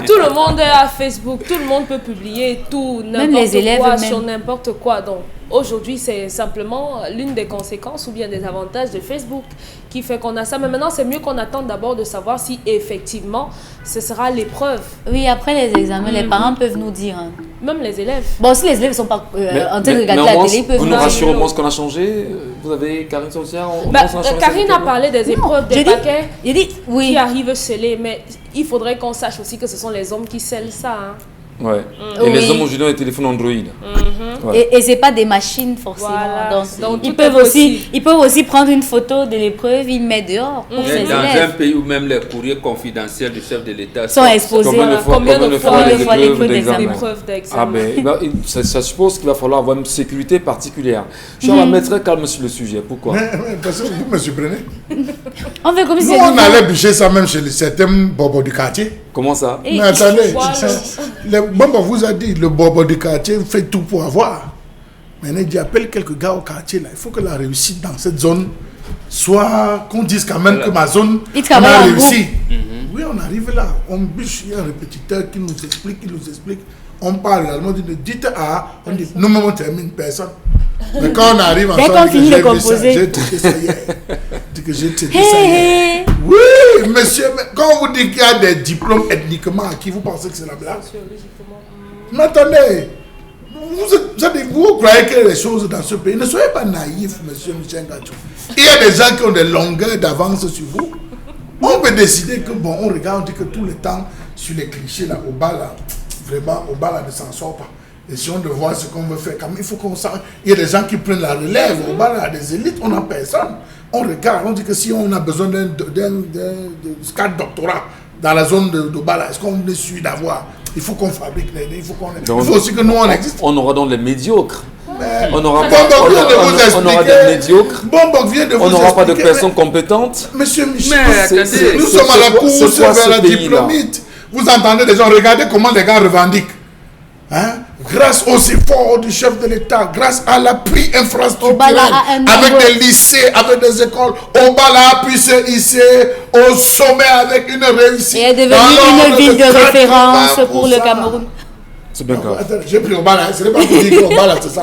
Tout le monde est à Facebook, tout le monde peut publier tout, n'importe quoi, sur n'importe quoi. Donc, aujourd'hui, c'est simplement l'une des conséquences ou bien des avantages de Facebook qui fait qu'on a ça. Mais maintenant, c'est mieux qu'on attende d'abord de savoir si effectivement ce sera l'épreuve. Oui, après les examens, les parents peuvent nous dire. Même les élèves. Bon, si les élèves ne sont pas en train de regarder la télé, ils peuvent... Vous nous rassurez, ce qu'on a changé. Vous avez Karine Santia. Karine a parlé des épreuves des paquets qui arrivent scellés, mais il faudrait qu'on sache aussi que ce sont les hommes qui scellent ça. Hein. Ouais. Et les hommes aujourd'hui ont des téléphones Android. Ouais. Et c'est pas des machines forcément. Voilà. Donc ils peuvent aussi prendre une photo de l'épreuve, ils mettent dehors pour ces élèves. Dans un pays où même les courriers confidentiels du chef de l'État sont exposés. Combien de fois l'épreuve d'examen. Ah ben, ça suppose qu'il va falloir avoir une sécurité particulière. Je suis la maître calme sur le sujet. Pourquoi? Parce que vous me surprenez. On fait comme si nous, on allait bûcher ça même chez certains bobos du quartier. Comment ça? Mais attendez, Bamba vous a dit, le bobo du quartier fait tout pour avoir. Maintenant, il dit, appelle quelques gars au quartier, là. Il faut que la réussite dans cette zone soit, qu'on dise quand même que ma zone, on a réussi. Oui, on arrive là, on bûche, il y a un répétiteur qui nous explique. On parle, on dit, dites A, on dit, nous-mêmes on termine personne. Mais quand on arrive ensemble, dès qu'on finit de composer, j'ai traité ça hier. J'ai traité ça hier. Oui, monsieur, quand on vous dit qu'il y a des diplômes ethniquement acquis, vous pensez que c'est la blague? Mais attendez, vous croyez que les choses dans ce pays, ne soyez pas naïfs, monsieur Michel Gatou. Il y a des gens qui ont des longueurs d'avance sur vous. On peut décider que, bon, on regarde, on dit que tout le temps, sur les clichés, là, au bas, là, vraiment, au bas, là, ne s'en sort pas. Et si on doit voir ce qu'on veut faire, quand même, il faut qu'on sache. Il y a des gens qui prennent la relève, au bas, là, des élites, on n'a personne. On regarde, on dit que si on a besoin d'un 4 doctorats dans la zone de Bala, est-ce qu'on est sûr d'avoir? Il faut qu'on fabrique, il faut aussi que nous on existe. On aura donc les médiocres. On n'aura des médiocres. On n'aura pas de personnes compétentes. Monsieur Michel, nous sommes à la course vers la diplomite. Vous entendez les gens, regardez comment les gars revendiquent. Hein? Grâce aux efforts du chef de l'État, grâce à l'appui infrastructurel, avec des lycées, avec des écoles, Obala a pu se hisser au sommet avec une réussite. Et est devenu une ville de référence pour le Cameroun. C'est bien grave. J'ai pris Obala, ce n'est pas pour dire qu'Obala, c'est ça.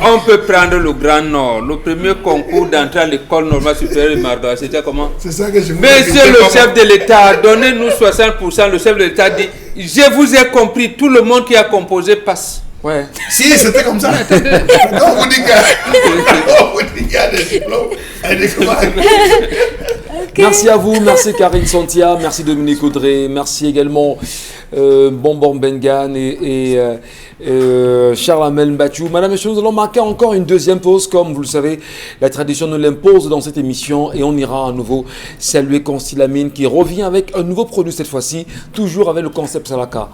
On peut prendre le Grand Nord. Le premier concours d'entrée à l'école normale supérieure de Marga, c'était comment? C'est ça que je vous Monsieur le chef de l'État, donnez-nous 60%. Le chef de l'État dit, je vous ai compris, tout le monde qui a composé passe. Ouais. Si, c'était comme ça. On vous dit qu'il y a des diplômes. Merci à vous, merci Karine Santia, merci Dominique Audrey, merci également Bonbon Bengan et Charles Amel Mbachou. Madame, Monsieur, nous allons marquer encore une deuxième pause, comme vous le savez, la tradition nous l'impose dans cette émission, et on ira à nouveau saluer Constilamine qui revient avec un nouveau produit cette fois-ci, toujours avec le concept Salaka.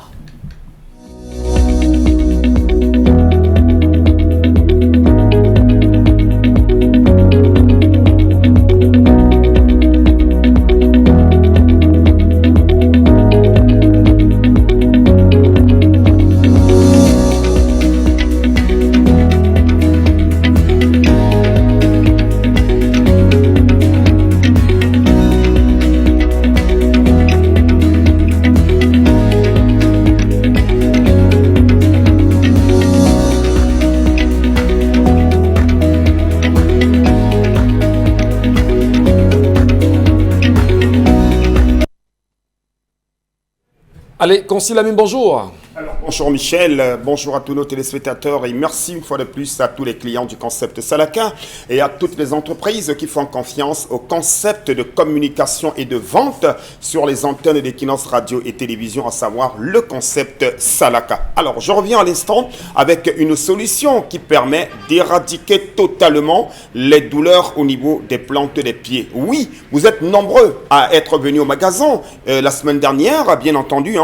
Allez, Constilamine, bonjour. Alors, bonjour Michel, bonjour à tous nos téléspectateurs et merci une fois de plus à tous les clients du concept Salaka et à toutes les entreprises qui font confiance au concept de communication et de vente sur les antennes d'Equinox Radio et Télévision, à savoir le concept Salaka. Alors, je reviens à l'instant avec une solution qui permet d'éradiquer totalement les douleurs au niveau des plantes des pieds. Oui, vous êtes nombreux à être venus au magasin la semaine dernière, bien entendu,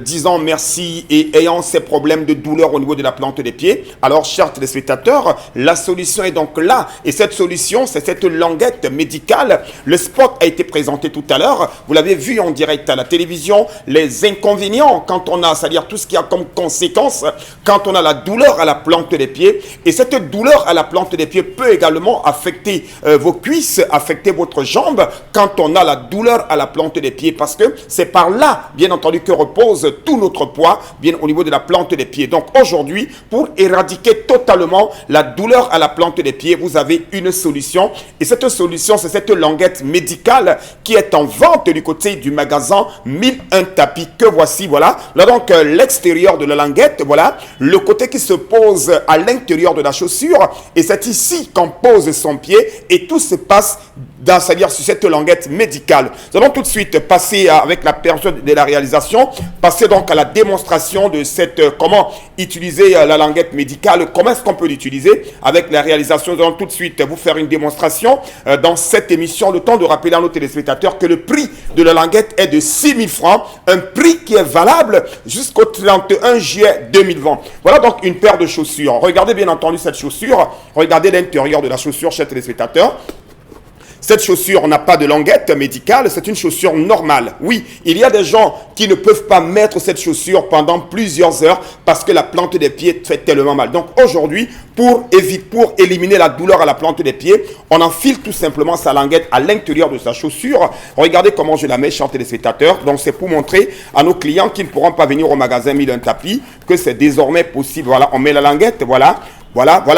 disant merci et ayant ces problèmes de douleur au niveau de la plante des pieds. Alors, chers téléspectateurs, la solution est donc là. Et cette solution, c'est cette languette médicale. Le spot a été présenté tout à l'heure. Vous l'avez vu en direct à la télévision. Les inconvénients quand on a, c'est-à-dire tout ce qui a comme conséquence, quand on a la douleur à la plante des pieds. Et cette douleur à la plante des pieds peut également affecter vos cuisses, affecter votre jambe quand on a la douleur à la plante des pieds. Parce que c'est par là, bien entendu, que repose tout notre poids bien au niveau de la plante des pieds. Donc aujourd'hui, pour éradiquer totalement la douleur à la plante des pieds, vous avez une solution. Et cette solution, c'est cette languette médicale qui est en vente du côté du magasin 1001 tapis que voici, voilà. Là donc l'extérieur de la languette, voilà, le côté qui se pose à l'intérieur de la chaussure, et c'est ici qu'on pose son pied et tout se passe c'est-à-dire sur cette languette médicale. Nous allons tout de suite passer avec la personne de la réalisation, passer donc à la démonstration de comment utiliser la languette médicale, comment est-ce qu'on peut l'utiliser. Avec la réalisation, nous allons tout de suite vous faire une démonstration dans cette émission. Le temps de rappeler à nos téléspectateurs que le prix de la languette est de 6 000 francs, un prix qui est valable jusqu'au 31 juillet 2020. Voilà donc une paire de chaussures. Regardez bien entendu cette chaussure, regardez l'intérieur de la chaussure, chers téléspectateurs. Cette chaussure n'a pas de languette médicale, c'est une chaussure normale. Oui, il y a des gens qui ne peuvent pas mettre cette chaussure pendant plusieurs heures parce que la plante des pieds fait tellement mal. Donc aujourd'hui, pour éliminer la douleur à la plante des pieds, on enfile tout simplement sa languette à l'intérieur de sa chaussure. Regardez comment je la mets, chers téléspectateurs. Donc c'est pour montrer à nos clients qui ne pourront pas venir au magasin 1001 tapis que c'est désormais possible. Voilà, on met la languette, voilà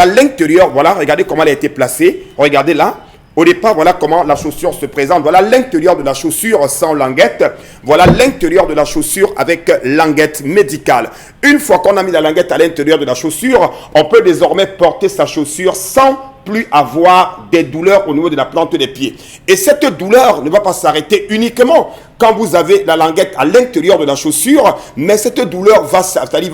l'intérieur, voilà, regardez comment elle a été placée. Regardez là. Au départ, voilà comment la chaussure se présente. Voilà l'intérieur de la chaussure sans languette. Voilà l'intérieur de la chaussure avec languette médicale. Une fois qu'on a mis la languette à l'intérieur de la chaussure, on peut désormais porter sa chaussure sans plus avoir des douleurs au niveau de la plante des pieds. Et cette douleur ne va pas s'arrêter uniquement quand vous avez la languette à l'intérieur de la chaussure, mais cette douleur va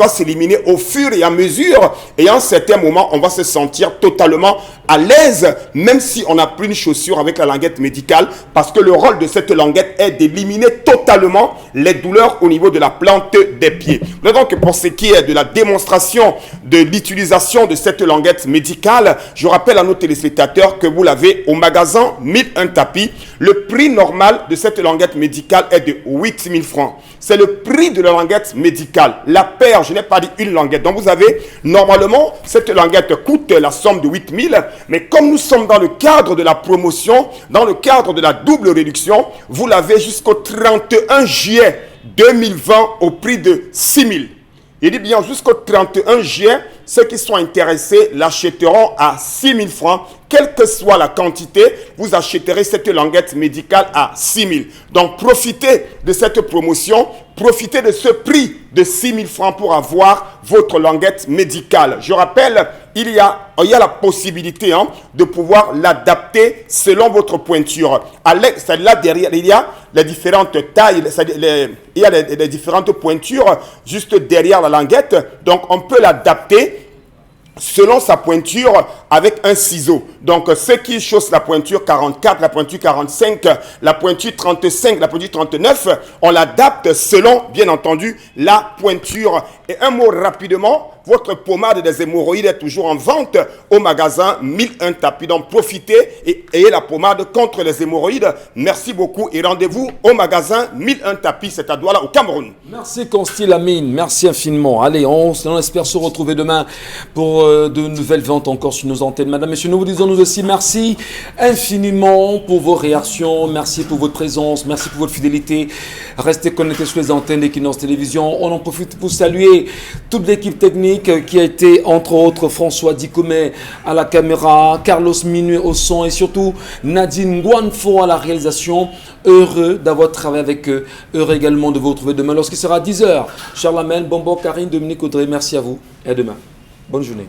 s'éliminer au fur et à mesure, et à un certain moment, on va se sentir totalement à l'aise, même si on n'a plus une chaussure avec la languette médicale, parce que le rôle de cette languette est d'éliminer totalement les douleurs au niveau de la plante des pieds. Donc, pour ce qui est de la démonstration de l'utilisation de cette languette médicale, je rappelle à nos téléspectateurs que vous l'avez au magasin 1001 tapis. Le prix normal de cette languette médicale est de 8 000 francs. C'est le prix de la languette médicale. La paire, je n'ai pas dit une languette. Donc vous avez, normalement, cette languette coûte la somme de 8 000. Mais comme nous sommes dans le cadre de la promotion, dans le cadre de la double réduction, vous l'avez jusqu'au 31 juillet 2020 au prix de 6 000. Il dit bien jusqu'au 31 juillet, ceux qui sont intéressés l'achèteront à 6 000 francs. Quelle que soit la quantité, vous achèterez cette languette médicale à 6 000. Donc profitez de cette promotion, profitez de ce prix de 6 000 francs pour avoir votre languette médicale. Je rappelle, il y a la possibilité de pouvoir l'adapter selon votre pointure. Là derrière, il y a les différentes tailles, il y a les différentes pointures juste derrière la languette. Donc on peut l'adapter selon sa pointure avec un ciseau. Donc ceux qui chaussent la pointure 44, la pointure 45, la pointure 35, la pointure 39, on l'adapte selon, bien entendu, la pointure. Et un mot rapidement, votre pommade des hémorroïdes est toujours en vente au magasin 1001 tapis. Donc profitez et ayez la pommade contre les hémorroïdes. Merci beaucoup et rendez-vous au magasin 1001 tapis, c'est à Douala au Cameroun. Merci Consti Lamine, merci infiniment. Allez, on espère se retrouver demain pour de nouvelles ventes encore sur nos antennes. Madame, messieurs, nous vous disons nous aussi merci infiniment pour vos réactions, merci pour votre présence, merci pour votre fidélité. Restez connectés sur les antennes d'Equinox Télévision. On en profite pour saluer toute l'équipe technique qui a été, entre autres, François Dicomé à la caméra, Carlos Minuet au son et surtout Nadine Guanfo à la réalisation. Heureux d'avoir travaillé avec eux, heureux également de vous retrouver demain lorsqu'il sera 10h. Charles Lamel, Bombo, Karine, Dominique Audrey, merci à vous et à demain. Bonne journée.